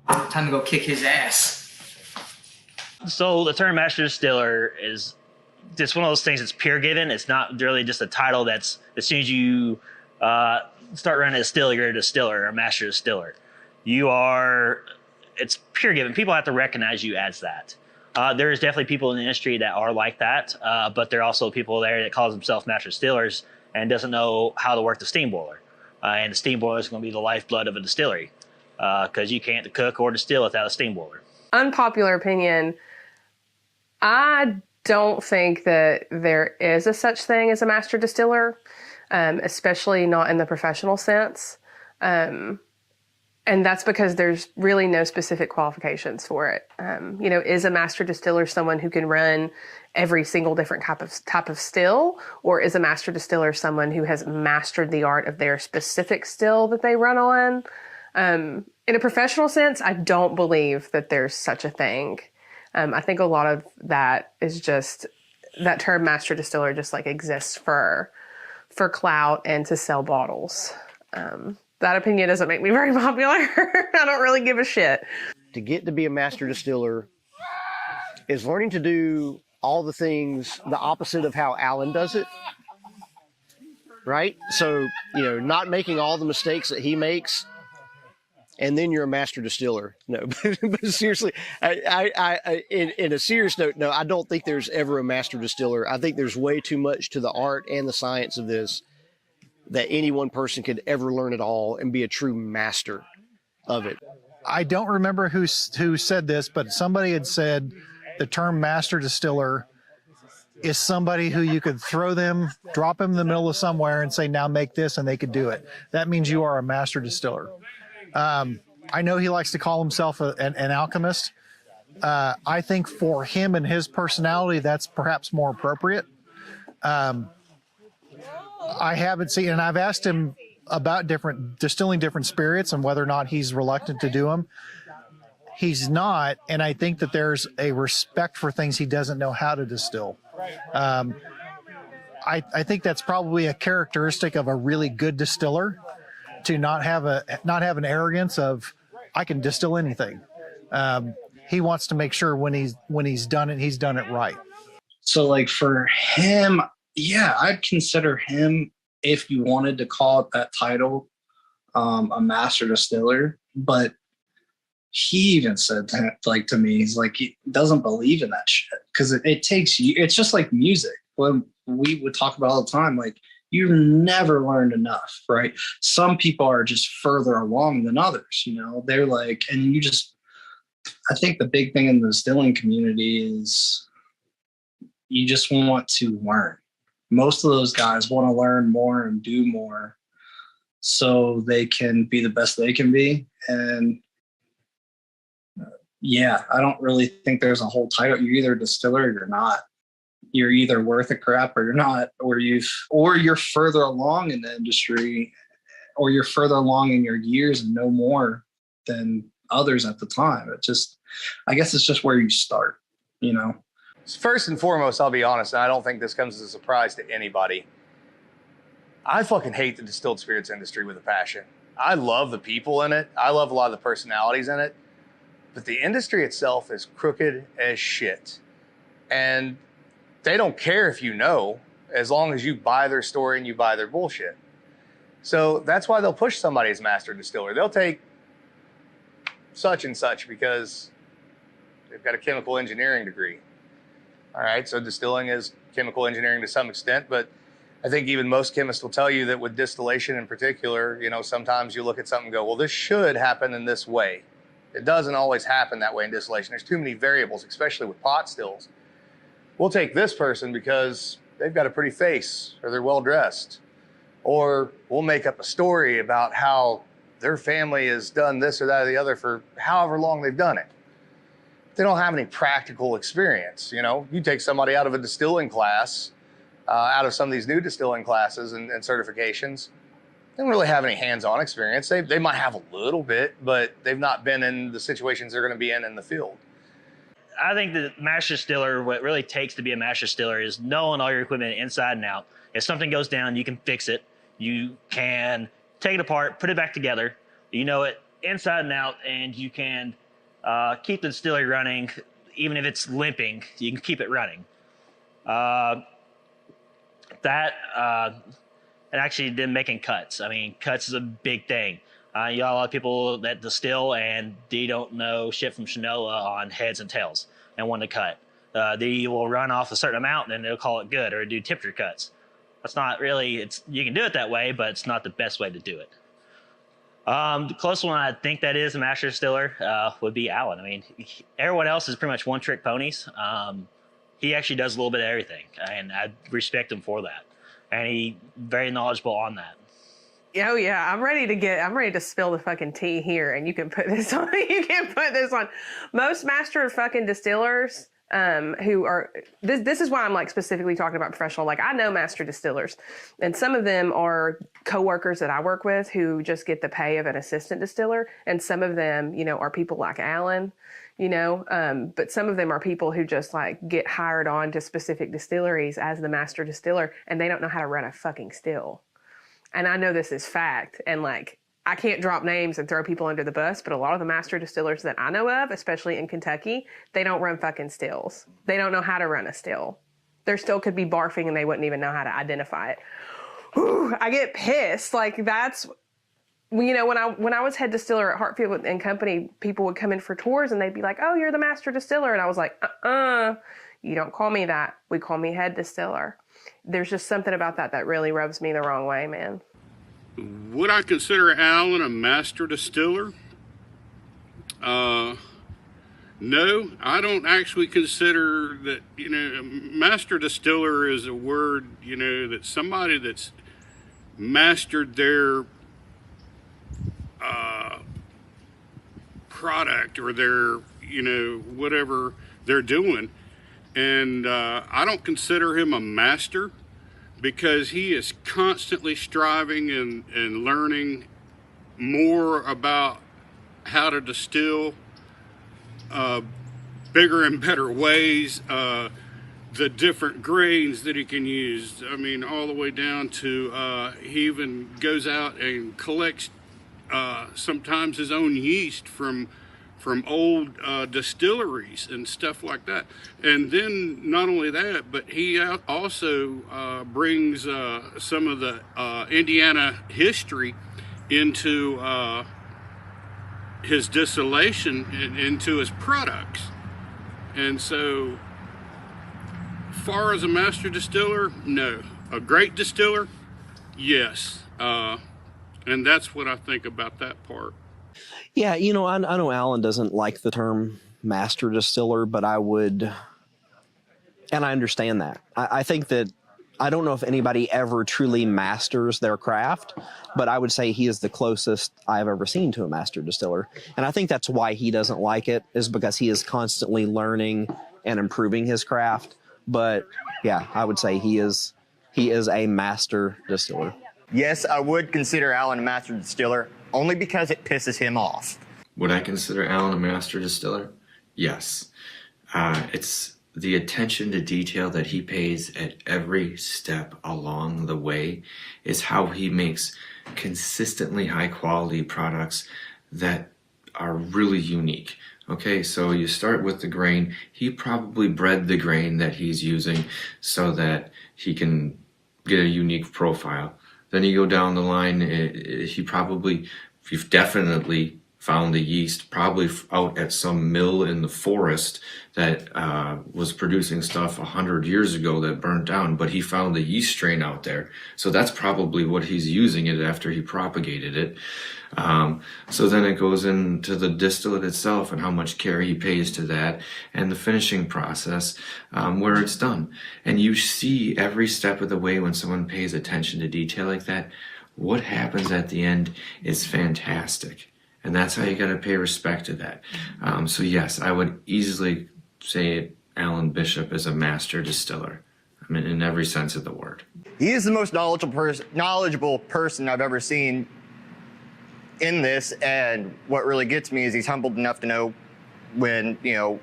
Time to go kick his ass. So the term master distiller is just one of those things that's peer given. It's not really just a title that's, as soon as you start running a distillery, you're a distiller or a master distiller. It's peer given. People have to recognize you as that. There's definitely people in the industry that are like that, but there are also people there that call themselves master distillers and doesn't know how to work the steam boiler. And the steam boiler is going to be the lifeblood of a distillery because you can't cook or distill without a steam boiler. Unpopular opinion, I don't think that there is a such thing as a master distiller, especially not in the professional sense. And that's because there's really no specific qualifications for it. Is a master distiller someone who can run every single different type of still, or is a master distiller someone who has mastered the art of their specific still that they run on? In a professional sense, I don't believe that there's such a thing. I think a lot of that is just that term master distiller just like exists for clout and to sell bottles. That opinion doesn't make me very popular. I don't really give a shit. To get to be a master distiller is learning to do all the things the opposite of how Alan does it, right? So, not making all the mistakes that he makes, and then you're a master distiller. No, but seriously, in a serious note, no, I don't think there's ever a master distiller. I think there's way too much to the art and the science of this that any one person could ever learn it all and be a true master of it. I don't remember who said this, but somebody had said the term master distiller is somebody who you could drop them in the middle of somewhere and say, now make this, and they could do it. That means you are a master distiller. I know he likes to call himself an alchemist. I think for him and his personality, that's perhaps more appropriate. I haven't seen, and I've asked him about distilling different spirits and whether or not he's reluctant to do them. He's not, and I think that there's a respect for things he doesn't know how to distill. I think that's probably a characteristic of a really good distiller, to not have an arrogance of I can distill anything. He wants to make sure when he's done it, he's done it right. So like for him, yeah, I'd consider him, if you wanted to call it that title, a master distiller. But he even said that, like, to me, he's like, he doesn't believe in that shit because it takes you. It's just like music. When we would talk about all the time, like, you've never learned enough, right? Some people are just further along than others, they're like, and I think the big thing in the distilling community is you just want to learn. Most of those guys want to learn more and do more so they can be the best they can be. And yeah, I don't really think there's a whole title. You're either a distiller or you're not. You're either worth a crap or you're not, or you're further along in the industry, or you're further along in your years and know more than others at the time. I guess it's just where you start, First and foremost, I'll be honest, and I don't think this comes as a surprise to anybody. I fucking hate the distilled spirits industry with a passion. I love the people in it. I love a lot of the personalities in it. But the industry itself is crooked as shit. And they don't care if you know, as long as you buy their story and you buy their bullshit. So that's why they'll push somebody as master distiller. They'll take such and such because they've got a chemical engineering degree. All right, so distilling is chemical engineering to some extent, but I think even most chemists will tell you that with distillation in particular, sometimes you look at something and go, well, this should happen in this way. It doesn't always happen that way in distillation. There's too many variables, especially with pot stills. We'll take this person because they've got a pretty face or they're well dressed. Or we'll make up a story about how their family has done this or that or the other for however long they've done it. they don't have any practical experience. You know, you take somebody out of a distilling class, out of some of these new distilling classes and certifications, they don't really have any hands-on experience. They might have a little bit, but they've not been in the situations they're going to be in the field. I think the master distiller, what it really takes to be a master distiller is knowing all your equipment inside and out. If something goes down, you can fix it. You can take it apart, put it back together. You know it inside and out, and you can keep the distillery running. Even if it's limping, you can keep it running. And actually then making cuts. I mean, cuts is a big thing. You got a lot of people that distill and they don't know shit from shinola on heads and tails and want to cut. They will run off a certain amount and they'll call it good or do temperature cuts. That's not really, you can do it that way, but it's not the best way to do it. The closest one I think that is a master distiller would be Alan. I mean, everyone else is pretty much one-trick ponies. He actually does a little bit of everything, and I respect him for that. And he's very knowledgeable on that. Oh yeah, I'm ready to spill the fucking tea here, and you can put this on. You can put this on. Most master fucking distillers, who are this is why I'm like specifically talking about professional. Like I know master distillers, and some of them are coworkers that I work with who just get the pay of an assistant distiller, and some of them, you know, are people like Alan, you know, but some of them are people who just like get hired on to specific distilleries as the master distiller, and they don't know how to run a fucking still. And I know this is fact, and like I can't drop names and throw people under the bus, but a lot of the master distillers that I know of, especially in Kentucky, they don't run fucking stills. They don't know how to run a still. Their still could be barfing and they wouldn't even know how to identify it. Whew, I get pissed. Like that's, you know, when I was head distiller at Hartfield and Company, people would come in for tours and they'd be like, "Oh, you're the master distiller," and I was like, "You don't call me that. We call me head distiller." There's just something about that really rubs me the wrong way, man. Would I consider Alan a master distiller? No, I don't actually consider that, you know, master distiller is a word, you know, that somebody that's mastered their product or their, you know, whatever they're doing. And I don't consider him a master because he is constantly striving and learning more about how to distill bigger and better ways, the different grains that he can use. I mean, all the way down to he even goes out and collects sometimes his own yeast from old distilleries and stuff like that. And then not only that, but he also brings some of the Indiana history into his distillation and into his products. And so, far as a master distiller, no. A great distiller, yes. And that's what I think about that part. Yeah, you know, I know Alan doesn't like the term master distiller, but I would, and I understand that. I think that, I don't know if anybody ever truly masters their craft, but I would say he is the closest I've ever seen to a master distiller. And I think that's why he doesn't like it, is because he is constantly learning and improving his craft. But yeah, I would say he is a master distiller. Yes, I would consider Alan a master distiller, only because it pisses him off. Would I consider Alan a master distiller? Yes. It's the attention to detail that he pays at every step along the way is how he makes consistently high quality products that are really unique. Okay, so you start with the grain. He probably bred the grain that he's using so that he can get a unique profile. Then you go down the line, you've definitely found the yeast probably out at some mill in the forest that was producing stuff 100 years ago that burnt down, but he found the yeast strain out there. So that's probably what he's using it after he propagated it. So then it goes into the distillate itself and how much care he pays to that and the finishing process where it's done. And you see every step of the way when someone pays attention to detail like that, what happens at the end is fantastic. And that's how you got to pay respect to that. So yes, I would easily say Alan Bishop is a master distiller. I mean, in every sense of the word. He is the most knowledgeable person I've ever seen in this, and what really gets me is he's humbled enough to know when, you know,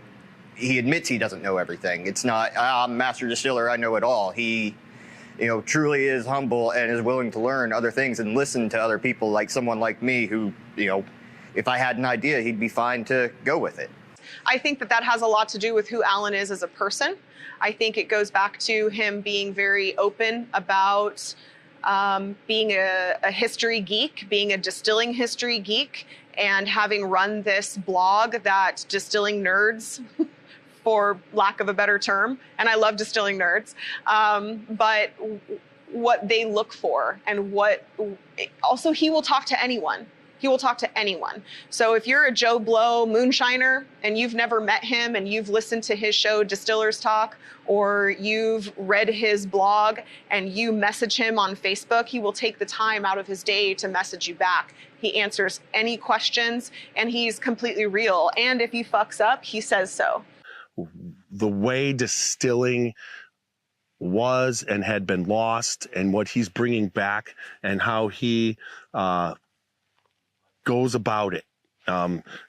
he admits he doesn't know everything. It's not, I'm a master distiller, I know it all. He, you know, truly is humble and is willing to learn other things and listen to other people, like someone like me who, you know, if I had an idea, he'd be fine to go with it. I think that has a lot to do with who Alan is as a person. I think it goes back to him being very open about being a history geek, being a distilling history geek, and having run this blog that distilling nerds, for lack of a better term, and I love distilling nerds, but what they look for and also he will talk to anyone. He will talk to anyone. So if you're a Joe Blow moonshiner and you've never met him and you've listened to his show Distillers Talk, or you've read his blog and you message him on Facebook, he will take the time out of his day to message you back. He answers any questions and he's completely real. And if he fucks up, he says so. The way distilling was and had been lost, and what he's bringing back, and how he goes about it,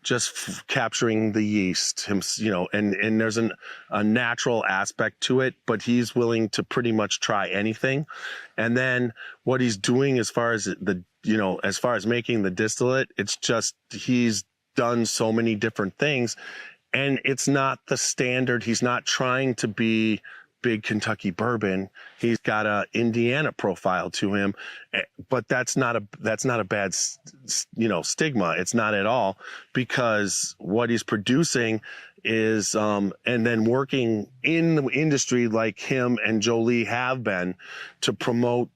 just capturing the yeast, you know, and there's a natural aspect to it, but he's willing to pretty much try anything. And then what he's doing as far as as far as making the distillate, it's just, he's done so many different things, and it's not the standard. He's not trying to be big Kentucky bourbon. He's got a Indiana profile to him, but that's not a bad, stigma. It's not at all, because what he's producing is, and then working in the industry like him and Jolie have been to promote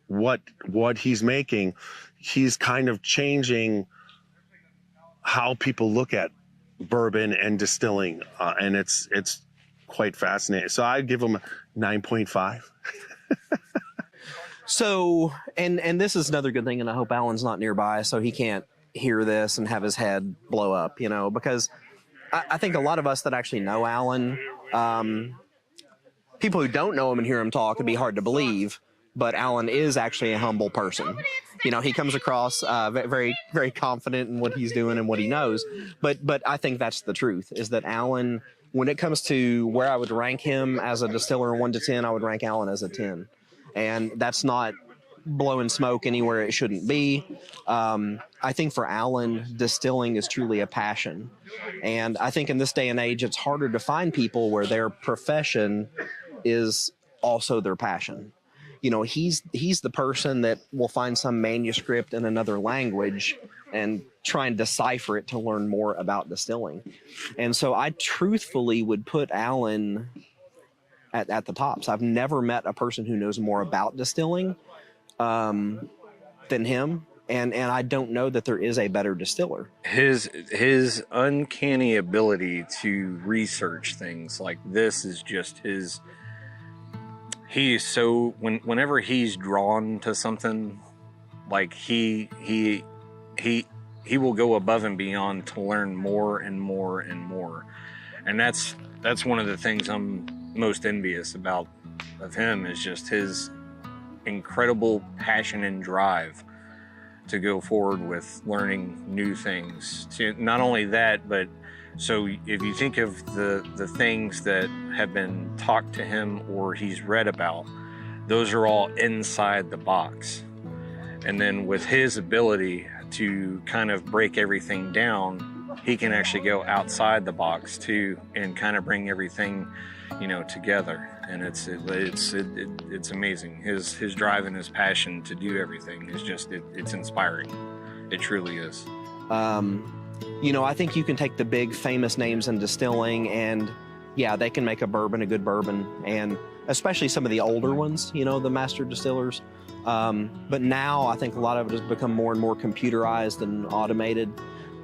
what he's making. He's kind of changing how people look at bourbon and distilling, and it's quite fascinating. So I'd give him a 9.5. So, and this is another good thing, and I hope Alan's not nearby so he can't hear this and have his head blow up, because I think a lot of us that actually know Alan, people who don't know him and hear him talk, it'd be hard to believe, but Alan is actually a humble person. He comes across very, very confident in what he's doing and what he knows, but I think that's the truth, is that Alan, when it comes to where I would rank him as a distiller 1 to 10, I would rank Alan as a 10. And that's not blowing smoke anywhere it shouldn't be. I think for Alan, distilling is truly a passion. And I think in this day and age, it's harder to find people where their profession is also their passion. He's the person that will find some manuscript in another language and try and decipher it to learn more about distilling. And so I truthfully would put Alan at the tops. I've never met a person who knows more about distilling than him. And I don't know that there is a better distiller. His uncanny ability to research things like this is just his. He is so, whenever he's drawn to something, like he will go above and beyond to learn more and more and more. And that's one of the things I'm most envious about of him, is just his incredible passion and drive to go forward with learning new things. Not only that, but so if you think of the things that have been talked to him or he's read about, those are all inside the box. And then with his ability to kind of break everything down, he can actually go outside the box too and kind of bring everything, together. And it's amazing. His drive and his passion to do everything is just, it's inspiring. It truly is. I think you can take the big famous names in distilling and yeah, they can make a good bourbon. And especially some of the older ones, the master distillers. But now I think a lot of it has become more and more computerized and automated.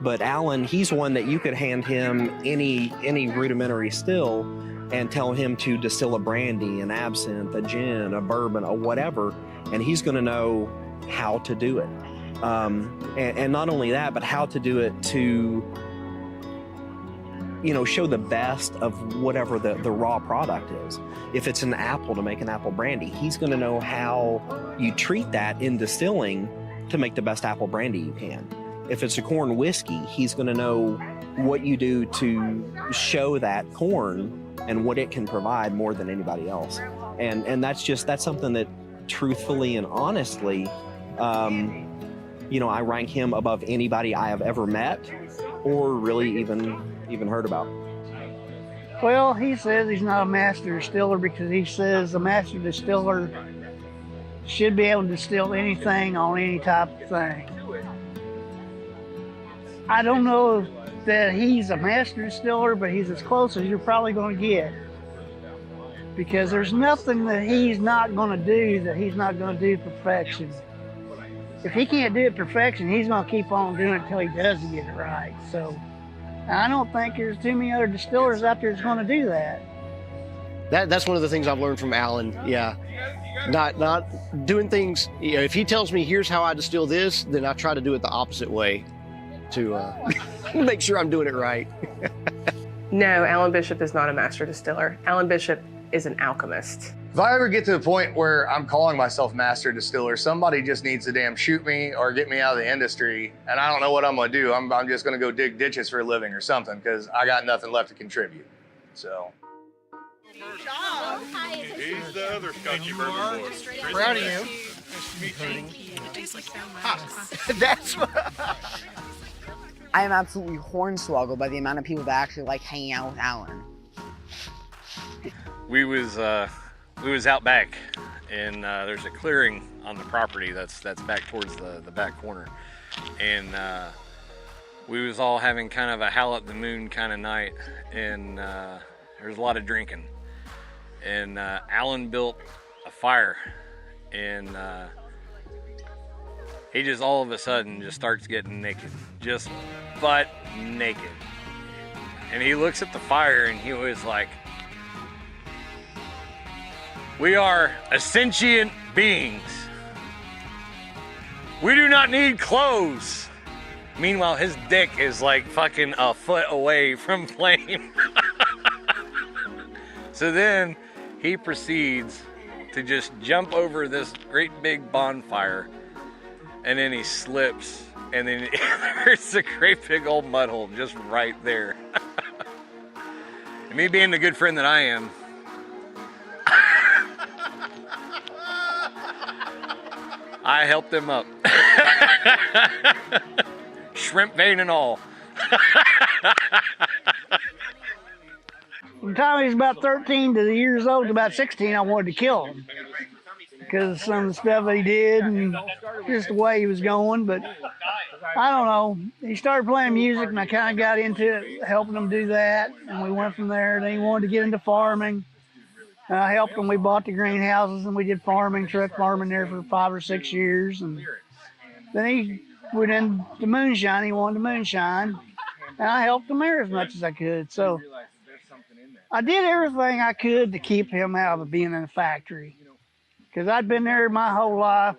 But Alan, he's one that you could hand him any rudimentary still and tell him to distill a brandy, an absinthe, a gin, a bourbon, a whatever, and he's going to know how to do it. And not only that, but how to do it to, show the best of whatever the raw product is. If it's an apple, to make an apple brandy, he's going to know how you treat that in distilling to make the best apple brandy you can. If it's a corn whiskey, he's going to know what you do to show that corn and what it can provide more than anybody else. And that's something that truthfully and honestly, I rank him above anybody I have ever met or really even heard about. Well, he says he's not a master distiller because he says a master distiller should be able to distill anything on any type of thing. I don't know that he's a master distiller, but he's as close as you're probably going to get. Because there's nothing that he's not going to do that he's not going to do to perfection. If he can't do it perfection, he's going to keep on doing it until he does get it right. So I don't think there's too many other distillers out there that's going to do that. That's one of the things I've learned from Alan. Yeah, not doing things. If he tells me here's how I distill this, then I try to do it the opposite way to make sure I'm doing it right. No, Alan Bishop is not a master distiller. Alan Bishop is an alchemist. If I ever get to the point where I'm calling myself master distiller, somebody just needs to damn shoot me or get me out of the industry, and I don't know what I'm gonna do. I'm just gonna go dig ditches for a living or something because I got nothing left to contribute. So. He's the other Scotchy bourbon boy. Proud of you. That's what. I am absolutely hornswoggled by the amount of people that actually like hanging out with Alan. We was out back, and there's a clearing on the property that's back towards the back corner, and we was all having kind of a howl at the moon kind of night, and there was a lot of drinking, and Alan built a fire, and he just all of a sudden just starts getting naked, just butt naked, and he looks at the fire and he was like, "We are sentient beings. We do not need clothes." Meanwhile, his dick is like fucking a foot away from flame. So then he proceeds to just jump over this great big bonfire, and then he slips, and then there's a great big old mud hole just right there. And me being the good friend that I am, I helped him up. Shrimp vein and all. From the time he was about 13 to the years old to about 16, I wanted to kill him because of some of the stuff that he did and just the way he was going. But I don't know. He started playing music, and I kind of got into it, helping him do that. And we went from there. Then he wanted to get into farming. I helped him. We bought the greenhouses, and we did farming, truck farming there for 5 or 6 years. And then he went into moonshine. He wanted to moonshine, and I helped him there as much as I could. So I did everything I could to keep him out of being in the factory, because I'd been there my whole life.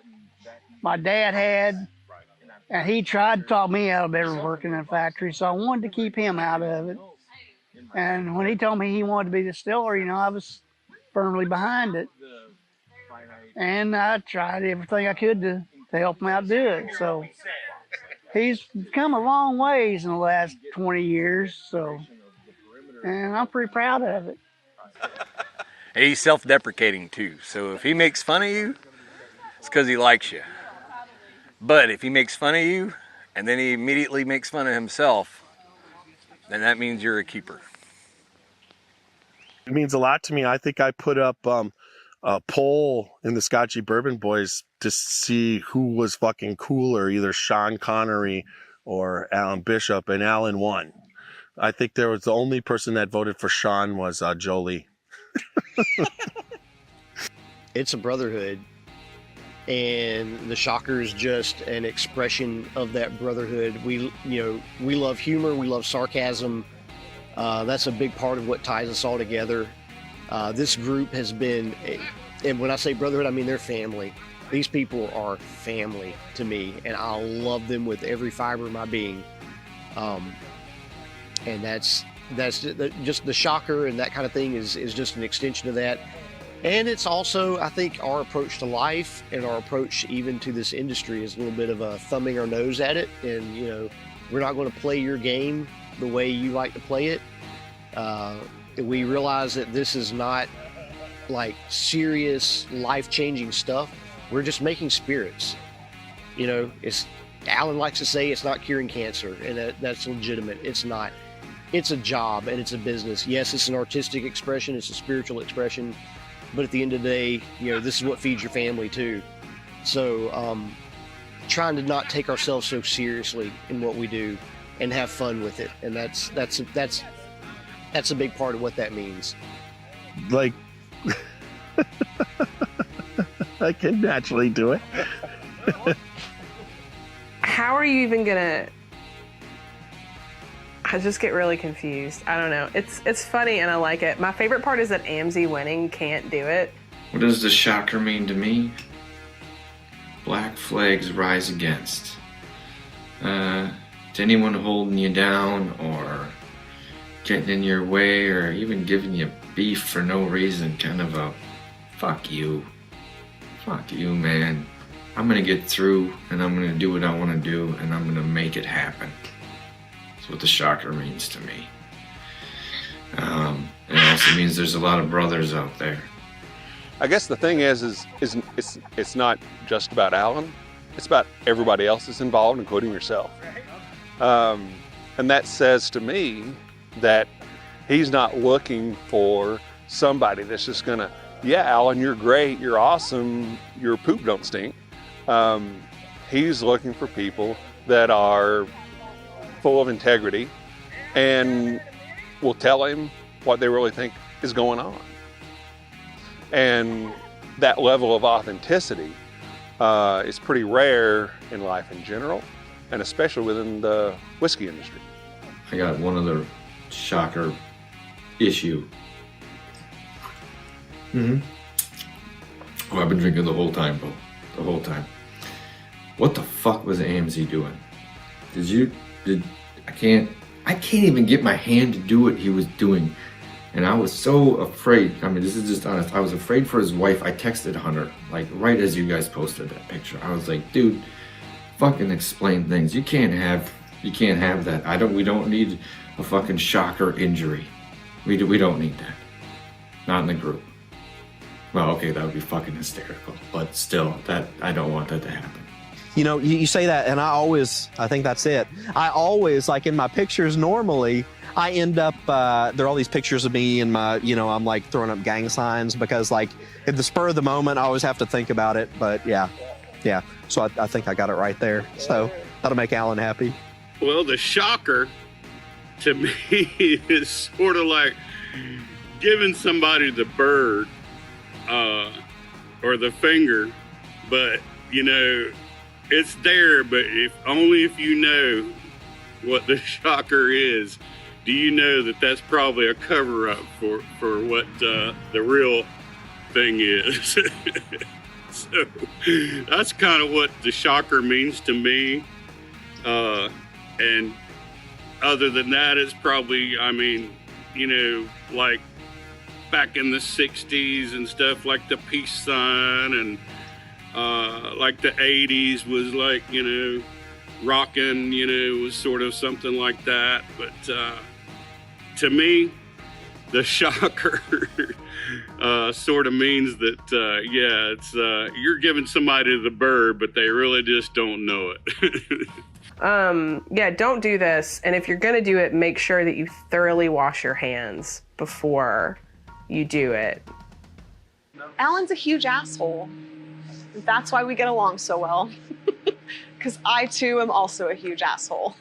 My dad had, and he tried to talk me out of ever working in a factory. So I wanted to keep him out of it. And when he told me he wanted to be the distiller, I was firmly behind it, and I tried everything I could to help him out do it. So he's come a long ways in the last 20 years. So, and I'm pretty proud of it. He's self-deprecating too. So if he makes fun of you, it's because he likes you. But if he makes fun of you and then he immediately makes fun of himself, then that means you're a keeper. It means a lot to me. I think I put up a poll in the Scotchy Bourbon Boys to see who was fucking cooler, either Sean Connery or Alan Bishop, and Alan won. I think there was the only person that voted for Sean was Jolie. It's a brotherhood, and the Shocker is just an expression of that brotherhood. We love humor, we love sarcasm. That's a big part of what ties us all together. This group has been and when I say brotherhood, I mean they're family. These people are family to me, and I love them with every fiber of my being. And that's just the shocker and that kind of thing is just an extension of that. And it's also, I think, our approach to life and our approach even to this industry is a little bit of a thumbing our nose at it. And, you know, we're not going to play your game the way you like to play it. We realize that this is not like serious life-changing stuff. We're just making spirits. You know, Alan likes to say it's not curing cancer, and that's legitimate. It's not. It's a job and it's a business. Yes, it's an artistic expression, it's a spiritual expression, but at the end of the day, you know, this is what feeds your family too. So trying to not take ourselves so seriously in what we do and have fun with it, and that's a big part of what that means. Like, I can naturally do it. How are you even gonna? I just get really confused. I don't know. It's funny and I like it. My favorite part is that Amzie winning can't do it. What does the shocker mean to me? Black flags rise against. To anyone holding you down or getting in your way or even giving you beef for no reason, kind of a fuck you. Fuck you, man. I'm gonna get through and I'm gonna do what I wanna do and I'm gonna make it happen. That's what the shocker means to me. It also means there's a lot of brothers out there. I guess the thing is it's not just about Alan. It's about everybody else that's involved, including yourself. And that says to me that he's not looking for somebody that's just gonna, yeah, Alan, you're great, you're awesome, your poop don't stink. He's looking for people that are full of integrity and will tell him what they really think is going on. And that level of authenticity is pretty rare in life in general, and especially within the whiskey industry. I got one other shocker issue. Oh, I've been drinking the whole time, Bo. The whole time. What the fuck was Amzie doing? I can't even get my hand to do what he was doing. And I was so afraid. I mean, this is just honest. I was afraid for his wife. I texted Hunter, like right as you guys posted that picture. I was like, dude, fucking explain things. You can't have that. We don't need a fucking shocker injury. We don't need that. Not in the group. Well, okay, that would be fucking hysterical. But still, I don't want that to happen. You know, you say that, and I think that's it. I always, like in my pictures normally, I end up, there are all these pictures of me and my, you know, I'm like throwing up gang signs because like at the spur of the moment, I always have to think about it. But yeah. So I think I got it right there. So that'll make Alan happy. Well, the shocker to me is sort of like giving somebody the bird or the finger, but you know, it's there, but only if you know what the shocker is, do you know that that's probably a cover-up for what the real thing is. So that's kind of what the shocker means to me. And other than that, it's probably, I mean, you know, like back in the 60s and stuff, like the peace sign, and like the 80s was like, you know, rockin', you know, was sort of something like that. But to me, the shocker sort of means that, yeah, it's you're giving somebody the bird, but they really just don't know it. Yeah, don't do this. And if you're going to do it, make sure that you thoroughly wash your hands before you do it. Alan's a huge asshole. That's why we get along so well. Because I too am also a huge asshole.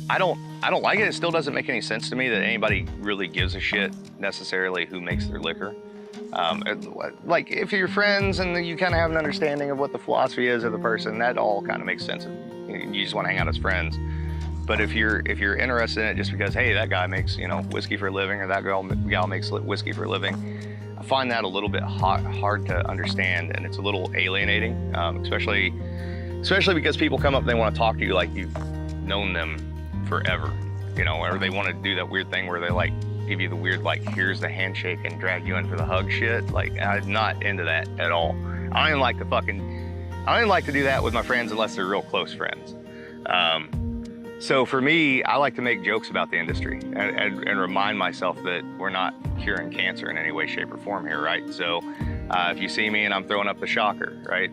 I don't like it. It still doesn't make any sense to me that anybody really gives a shit necessarily who makes their liquor. Like if you're friends and you kind of have an understanding of what the philosophy is of the person, that all kind of makes sense. You just want to hang out as friends. But if you're interested in it just because, hey, that guy makes, you know, whiskey for a living, or that gal makes whiskey for a living, I find that a little bit hard to understand, and it's a little alienating, especially because people come up and they want to talk to you like you've known them forever, you know, or they want to do that weird thing where they like give you the weird, like, here's the handshake and drag you in for the hug shit. Like, I'm not into that at all. I don't even like to do that with my friends unless they're real close friends. So for me, I like to make jokes about the industry and remind myself that we're not curing cancer in any way, shape, or form here, right? So if you see me and I'm throwing up the shocker, right?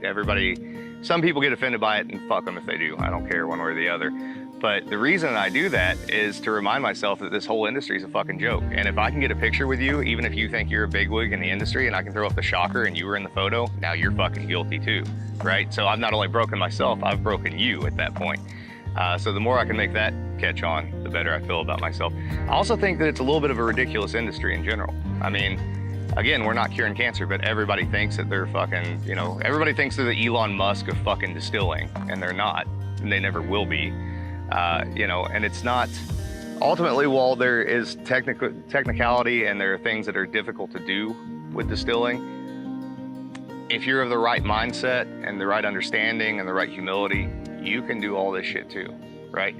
Some people get offended by it, and fuck them if they do. I don't care one way or the other. But the reason I do that is to remind myself that this whole industry is a fucking joke. And if I can get a picture with you, even if you think you're a bigwig in the industry, and I can throw up the shocker and you were in the photo, now you're fucking guilty too, right? So I've not only broken myself, I've broken you at that point. So the more I can make that catch on, the better I feel about myself. I also think that it's a little bit of a ridiculous industry in general. I mean, again, we're not curing cancer, but everybody thinks that they're fucking, you know, everybody thinks they're the Elon Musk of fucking distilling, and they're not, and they never will be. You know, and it's not, ultimately, while there is technicality and there are things that are difficult to do with distilling, if you're of the right mindset and the right understanding and the right humility, you can do all this shit too, right?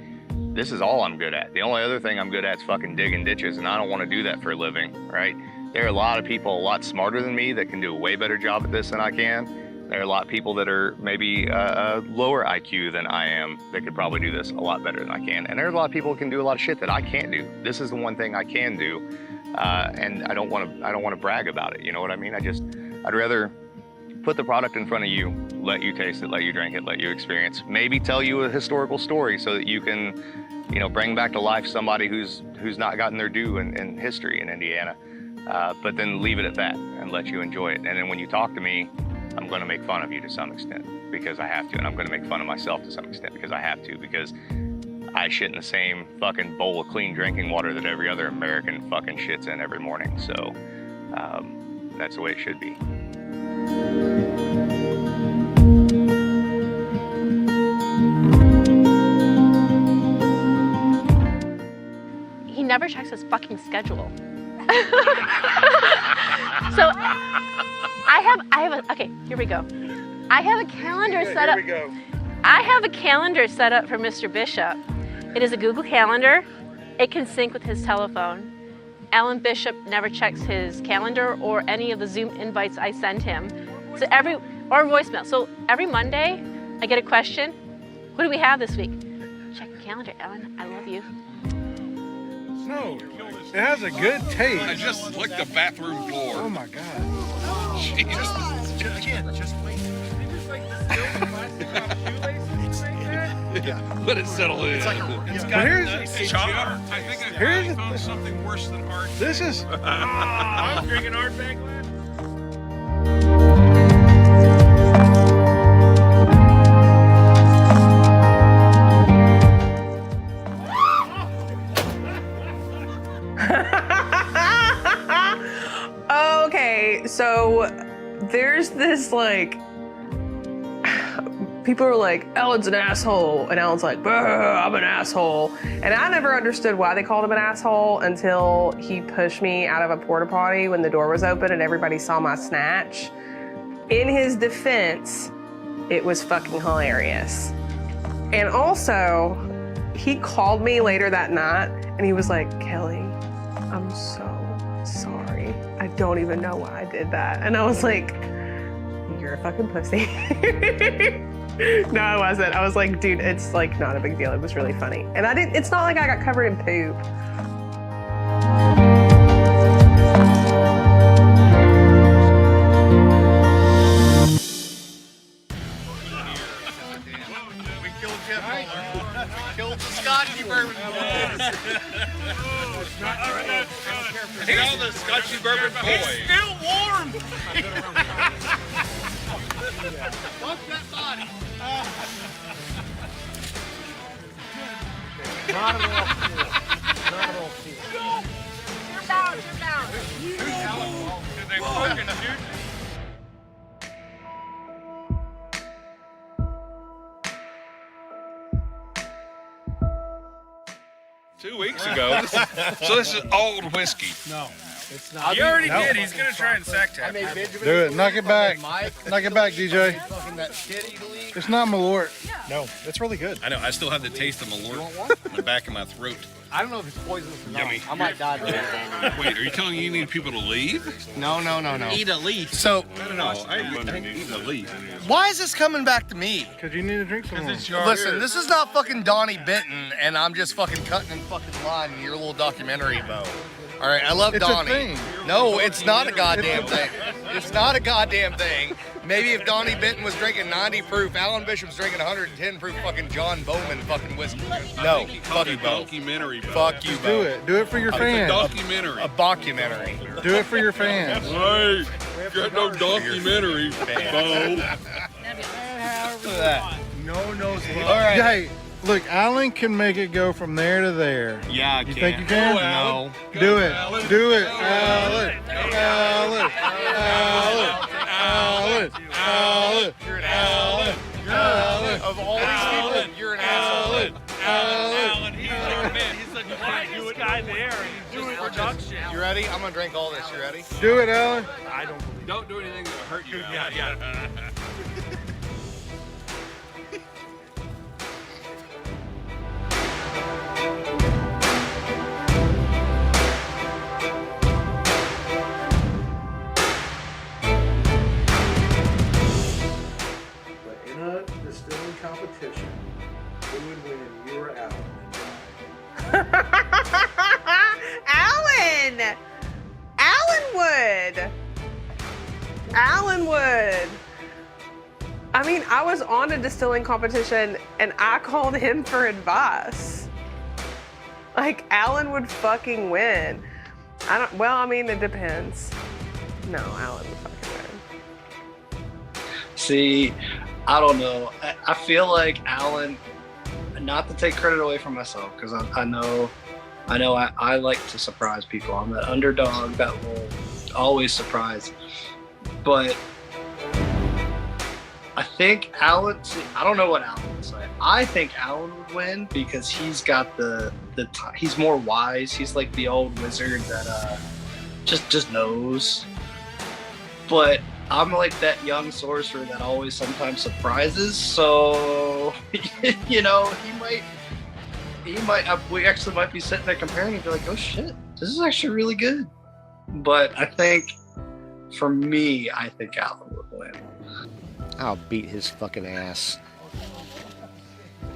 This is all I'm good at. The only other thing I'm good at is fucking digging ditches, and I don't want to do that for a living, right? There are a lot of people a lot smarter than me that can do a way better job at this than I can. There are a lot of people that are maybe a lower IQ than I am that could probably do this a lot better than I can. And there's a lot of people who can do a lot of shit that I can't do. This is the one thing I can do, and I don't want to brag about it. You know what I mean? I'd rather put the product in front of you, let you taste it, let you drink it, let you experience, maybe tell you a historical story so that you can, you know, bring back to life somebody who's not gotten their due in history in Indiana, but then leave it at that and let you enjoy it. And then when you talk to me, I'm going to make fun of you to some extent because I have to, and I'm going to make fun of myself to some extent because I have to, because I shit in the same fucking bowl of clean drinking water that every other American fucking shits in every morning. So that's the way it should be. He never checks his fucking schedule. So okay, here we go. I have a calendar set up. Here we go. I have a calendar set up for Mr. Bishop. It is a Google Calendar. It can sync with his telephone. Alan Bishop never checks his calendar or any of the Zoom invites I send him. So or voicemail. So every Monday, I get a question. What do we have this week? Check your calendar, Alan. I love you. No, it has a good taste. I just licked the bathroom floor. Oh my God. Just wait. Let it settle in. It's got chopper. I think I found something worse than art. This is. I'm drinking art back glass. Okay, so there's this, like, people are like, Alan's an asshole, and Alan's like, I'm an asshole. And I never understood why they called him an asshole until he pushed me out of a porta potty when the door was open and everybody saw my snatch. In his defense, it was fucking hilarious. And also, he called me later that night and he was like, Kelly, I'm so sorry. I don't even know why I did that. And I was like, you're a fucking pussy. No, I wasn't. I was like, dude, it's like not a big deal. It was really funny. And it's not like I got covered in poop. We killed Jeff Muller. We killed the Scotchy Bourbon boy. He's the Scotchy Bourbon boy. He's still warm. Fuck that body. Not at all serious. Not at all serious. You're down. You're down. Did they fucking shoot? 2 weeks ago. So this is old whiskey. No, it's not. He already did. He's gonna try and sack tap. Do it. Knock it back. Knock it back, DJ. It's not Malort. No, it's really good. I know. I still have the taste of Malort in the back of my throat. I don't know if it's poisonous or not. Yummy. I might die today. Wait, are you telling me you need people to leave? No. Eat a leaf. So, No, I ain't eating a leaf. why is this coming back to me? Because you need to drink some more. Listen, this is not fucking Donnie Benton, and I'm just fucking cutting in fucking line in your little documentary, Bo. All right, I love It's a Donnie. thing. No, it's not a goddamn thing. It's not a goddamn thing. Maybe if Donnie Benton was drinking 90 proof, Alan Bishop's drinking 110 proof fucking John Bowman fucking whiskey. No, fuck you, Bo. Documentary, Bo. Fuck you, Bo. Do it. Do it for your fans. Documentary. A documentary. Do it for your fans. Hey, got no documentary, Bo. No nose. All right. Hey, look, Alan can make it go from there to there. Yeah, I You can. think you can? No. Do it. Do it. Alan. Alan. Alan. Alan. Alan. You're an asshole. Alan. Of all these people, you're an asshole. Alan. He's like, man, he's the quietest guy there. He's doing production. You ready? I'm gonna drink all this. You ready? Do it, Alan. Don't do anything that will hurt you. Yeah. But in a distilling competition, who would win? You or Alan? Alan! Alan would! Alan would! I mean, I was on a distilling competition and I called him for advice. Like, Alan would fucking win. I mean, it depends. No, Alan would fucking win. See, I don't know. I feel like Alan, not to take credit away from myself, because I know I like to surprise people. I'm that underdog that will always surprise. But I think Alan, I don't know what Alan would say. I think Alan would win because he's got he's more wise. He's like the old wizard that just knows. But I'm like that young sorcerer that always sometimes surprises. So, you know, we actually might be sitting there comparing and be like, oh shit, this is actually really good. But I think, for me, I think Alan would win. I'll beat his fucking ass.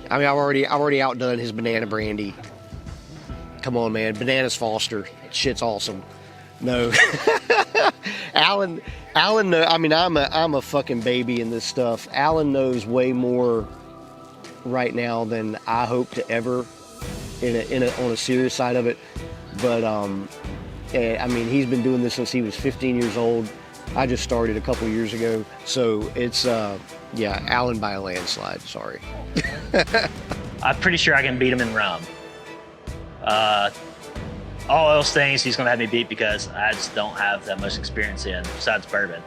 I mean, I've already outdone his banana brandy. Come on, man, bananas Foster, shit's awesome. No, Alan. I mean, I'm a fucking baby in this stuff. Alan knows way more right now than I hope to ever on a serious side of it. But I mean, he's been doing this since he was 15 years old. I just started a couple years ago, so it's yeah, Alan by a landslide. Sorry. I'm pretty sure I can beat him in rum. All else things he's gonna have me beat because I just don't have that much experience in besides bourbon.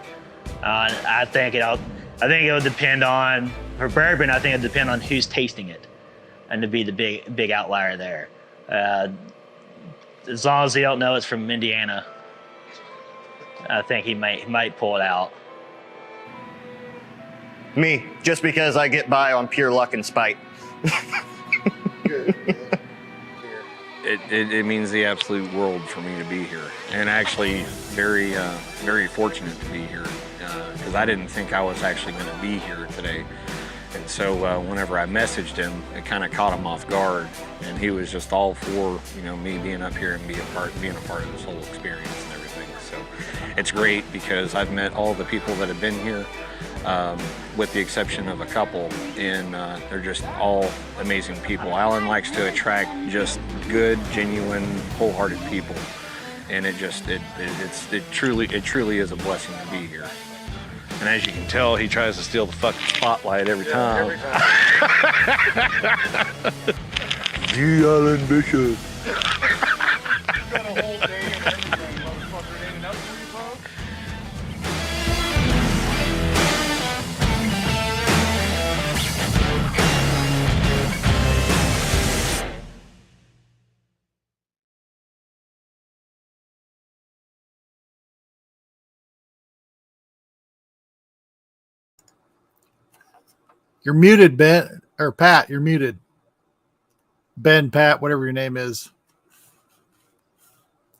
I think it'll depend on, for bourbon, I think it'll depend on who's tasting it, and to be the big outlier there. As long as they don't know it's from Indiana, I think he might pull it out. Me, just because I get by on pure luck and spite. It means the absolute world for me to be here, and actually very fortunate to be here because I didn't think I was actually going to be here today. And so whenever I messaged him, it kind of caught him off guard, and he was just all for me being up here and being a part of this whole experience and everything. So it's great because I've met all the people that have been here, with the exception of a couple, and they're just all amazing people. Alan likes to attract just good, genuine, wholehearted people, and it truly is a blessing to be here. And as you can tell, he tries to steal the fucking spotlight every time. G. Alan Bishop. You're muted, Ben or Pat. You're muted. Ben, Pat, whatever your name is.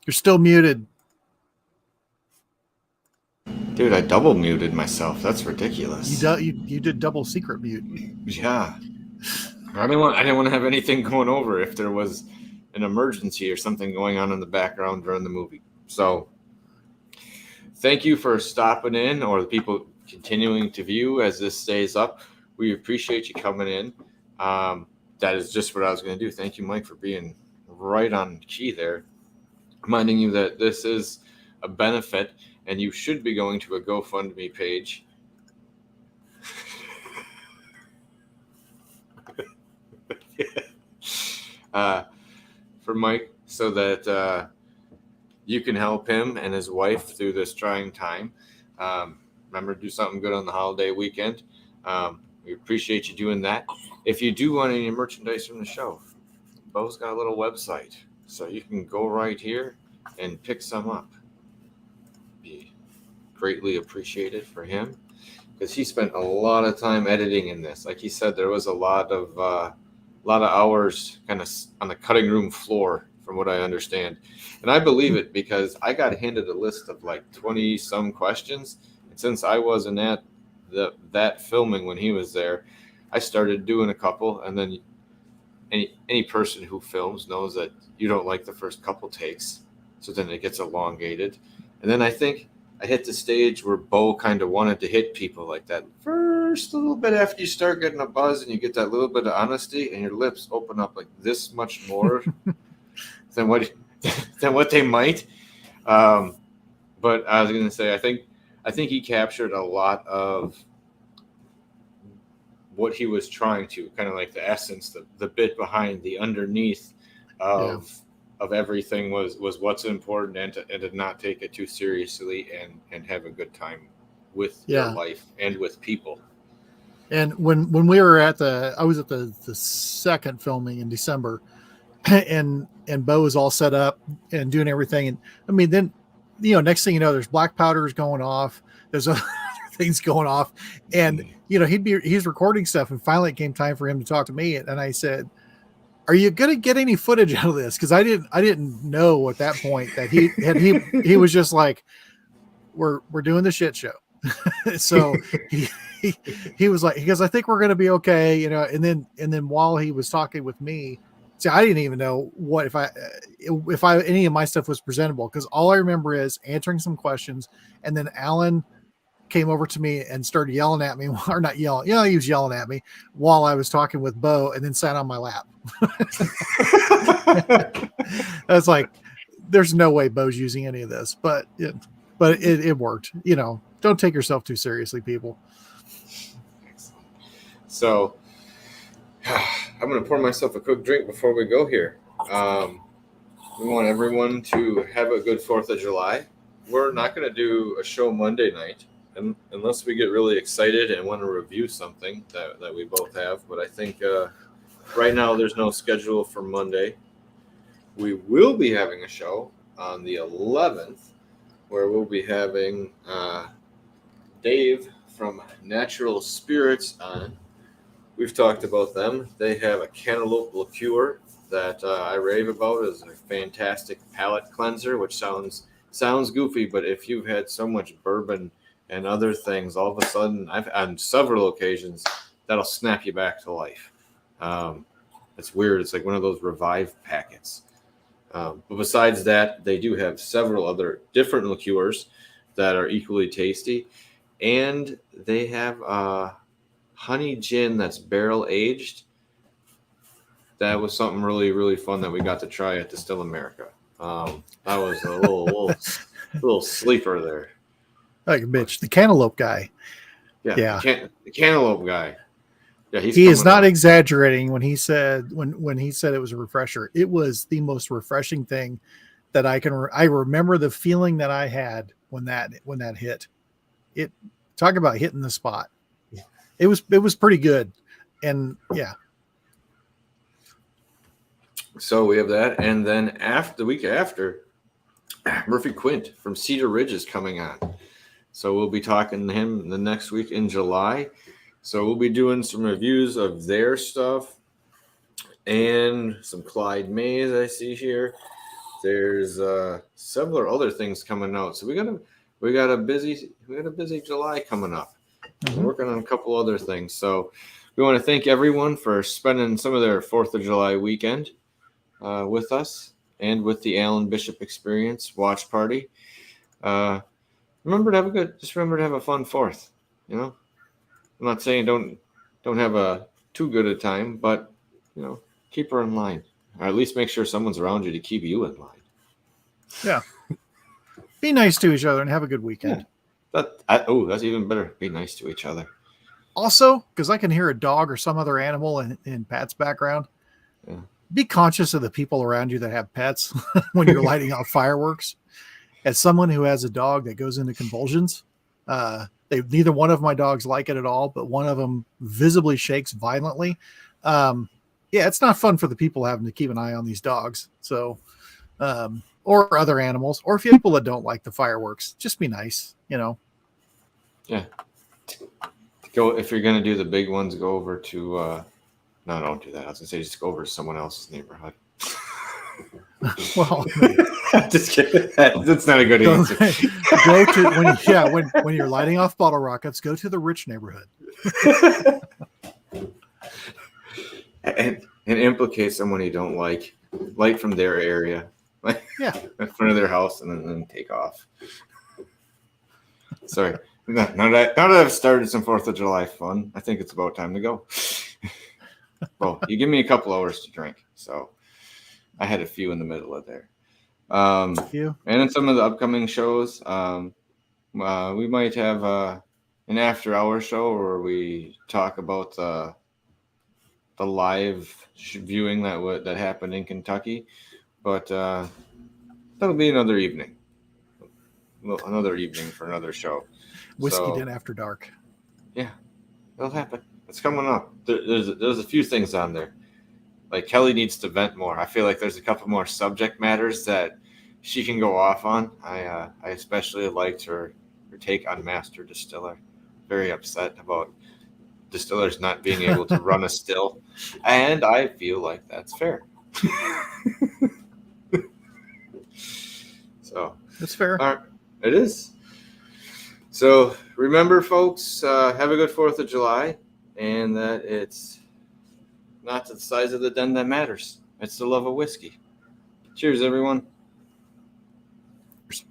You're still muted. Dude, I double muted myself. That's ridiculous. You did double secret mute. Yeah. I didn't want to have anything going over if there was an emergency or something going on in the background during the movie. So thank you for stopping in, or the people continuing to view as this stays up. We appreciate you coming in. That is just what I was going to do. Thank you, Mike, for being right on key there. Reminding you that this is a benefit and you should be going to a GoFundMe page. For Mike, so that you can help him and his wife through this trying time. Remember to do something good on the holiday weekend. We appreciate you doing that. If you do want any merchandise from the show, Bo's got a little website, so you can go right here and pick some up. Be greatly appreciated for him, because he spent a lot of time editing in this. Like he said, there was a lot of hours kind of on the cutting room floor, from what I understand. And I believe it, because I got handed a list of like 20 some questions. And since I wasn't at that filming when he was there, I started doing a couple. And then any person who films knows that you don't like the first couple takes. So then it gets elongated. And then I think I hit the stage where Bo kind of wanted to hit people like that first little bit after you start getting a buzz and you get that little bit of honesty and your lips open up like this much more than what they might. But I was going to say, I think he captured a lot of what he was trying to, kind of like the essence, the bit behind, the underneath of everything was what's important, and to not take it too seriously and have a good time with your life and with people. And when we were I was at the second filming in December, and Bo was all set up and doing everything. And I mean, then, next thing you know, there's black powders going off. There's other things going off, and he's recording stuff. And finally it came time for him to talk to me. And I said, "Are you going to get any footage out of this?" Cause I didn't know at that point that he was just like, we're doing the shit show. So he was like, because I think we're going to be okay. And then while he was talking with me, see, I didn't even know what if any of my stuff was presentable, because all I remember is answering some questions, and then Alan came over to me and started yelling at me, or not yelling, he was yelling at me while I was talking with Bo, and then sat on my lap. I was like, there's no way Bo's using any of this, but it worked. Don't take yourself too seriously, people. So I'm going to pour myself a quick drink before we go here. We want everyone to have a good 4th of July. We're not going to do a show Monday night unless we get really excited and want to review something that we both have. But I think right now there's no schedule for Monday. We will be having a show on the 11th where we'll be having Dave from Natural Spirits on. We've talked about them. They have a cantaloupe liqueur that I rave about as a fantastic palate cleanser, which sounds goofy, but if you've had so much bourbon and other things, all of a sudden, on several occasions, that'll snap you back to life. It's weird. It's like one of those Revive packets. But besides that, they do have several other different liqueurs that are equally tasty. And they have honey gin that's barrel aged. That was something really, really fun that we got to try at Distill America. That was a little sleeper there. Like a bitch, the cantaloupe guy. Yeah. The cantaloupe guy. Yeah, he is not exaggerating when he said when he said it was a refresher. It was the most refreshing thing that I remember the feeling that I had when that hit. It talk about hitting the spot. It was pretty good. And yeah. So we have that, and then the week after, Murphy Quint from Cedar Ridge is coming on. So we'll be talking to him the next week in July. So we'll be doing some reviews of their stuff and some Clyde Mays I see here. There's several other things coming out. So we got a busy July coming up. We're working on a couple other things. So we want to thank everyone for spending some of their 4th of July weekend with us and with the Alan Bishop Experience watch party. Remember to have a fun 4th. You know, I'm not saying don't have a too good a time, but you know, keep her in line, or at least make sure someone's around you to keep you in line. Yeah. Be nice to each other and have a good weekend. Yeah. That's even better. Be nice to each other. Also, because I can hear a dog or some other animal in Pat's background, be conscious of the people around you that have pets when you're lighting off fireworks. As someone who has a dog that goes into convulsions, neither one of my dogs like it at all, but one of them visibly shakes violently. It's not fun for the people having to keep an eye on these dogs. So, or other animals, or if you have people that don't like the fireworks, just be nice, you know? Yeah. If you're going to do the big ones, go over to, no, don't do that. I was going to say, just go over to someone else's neighborhood. Well, just kidding. That's not a good answer. Go to when you're lighting off bottle rockets, go to the rich neighborhood. and implicate someone you don't like, light from their area, like in front of their house, and then take off. Sorry. Now that I've started some 4th of July fun, I think it's about time to go. Well, you give me a couple hours to drink, so I had a few in the middle of there. And in some of the upcoming shows, we might have an after-hour show where we talk about the live viewing that happened in Kentucky, but that'll be another evening for another show. Whiskey Den After Dark. Yeah, it'll happen. It's coming up. There's a few things on there. Like Kelly needs to vent more. I feel like there's a couple more subject matters that she can go off on. I especially liked her take on Master Distiller. Very upset about distillers not being able to run a still, and I feel like that's fair. So that's fair. It is. So remember, folks, have a good 4th of July, and that it's not the size of the den that matters. It's the love of whiskey. Cheers, everyone. Cheers.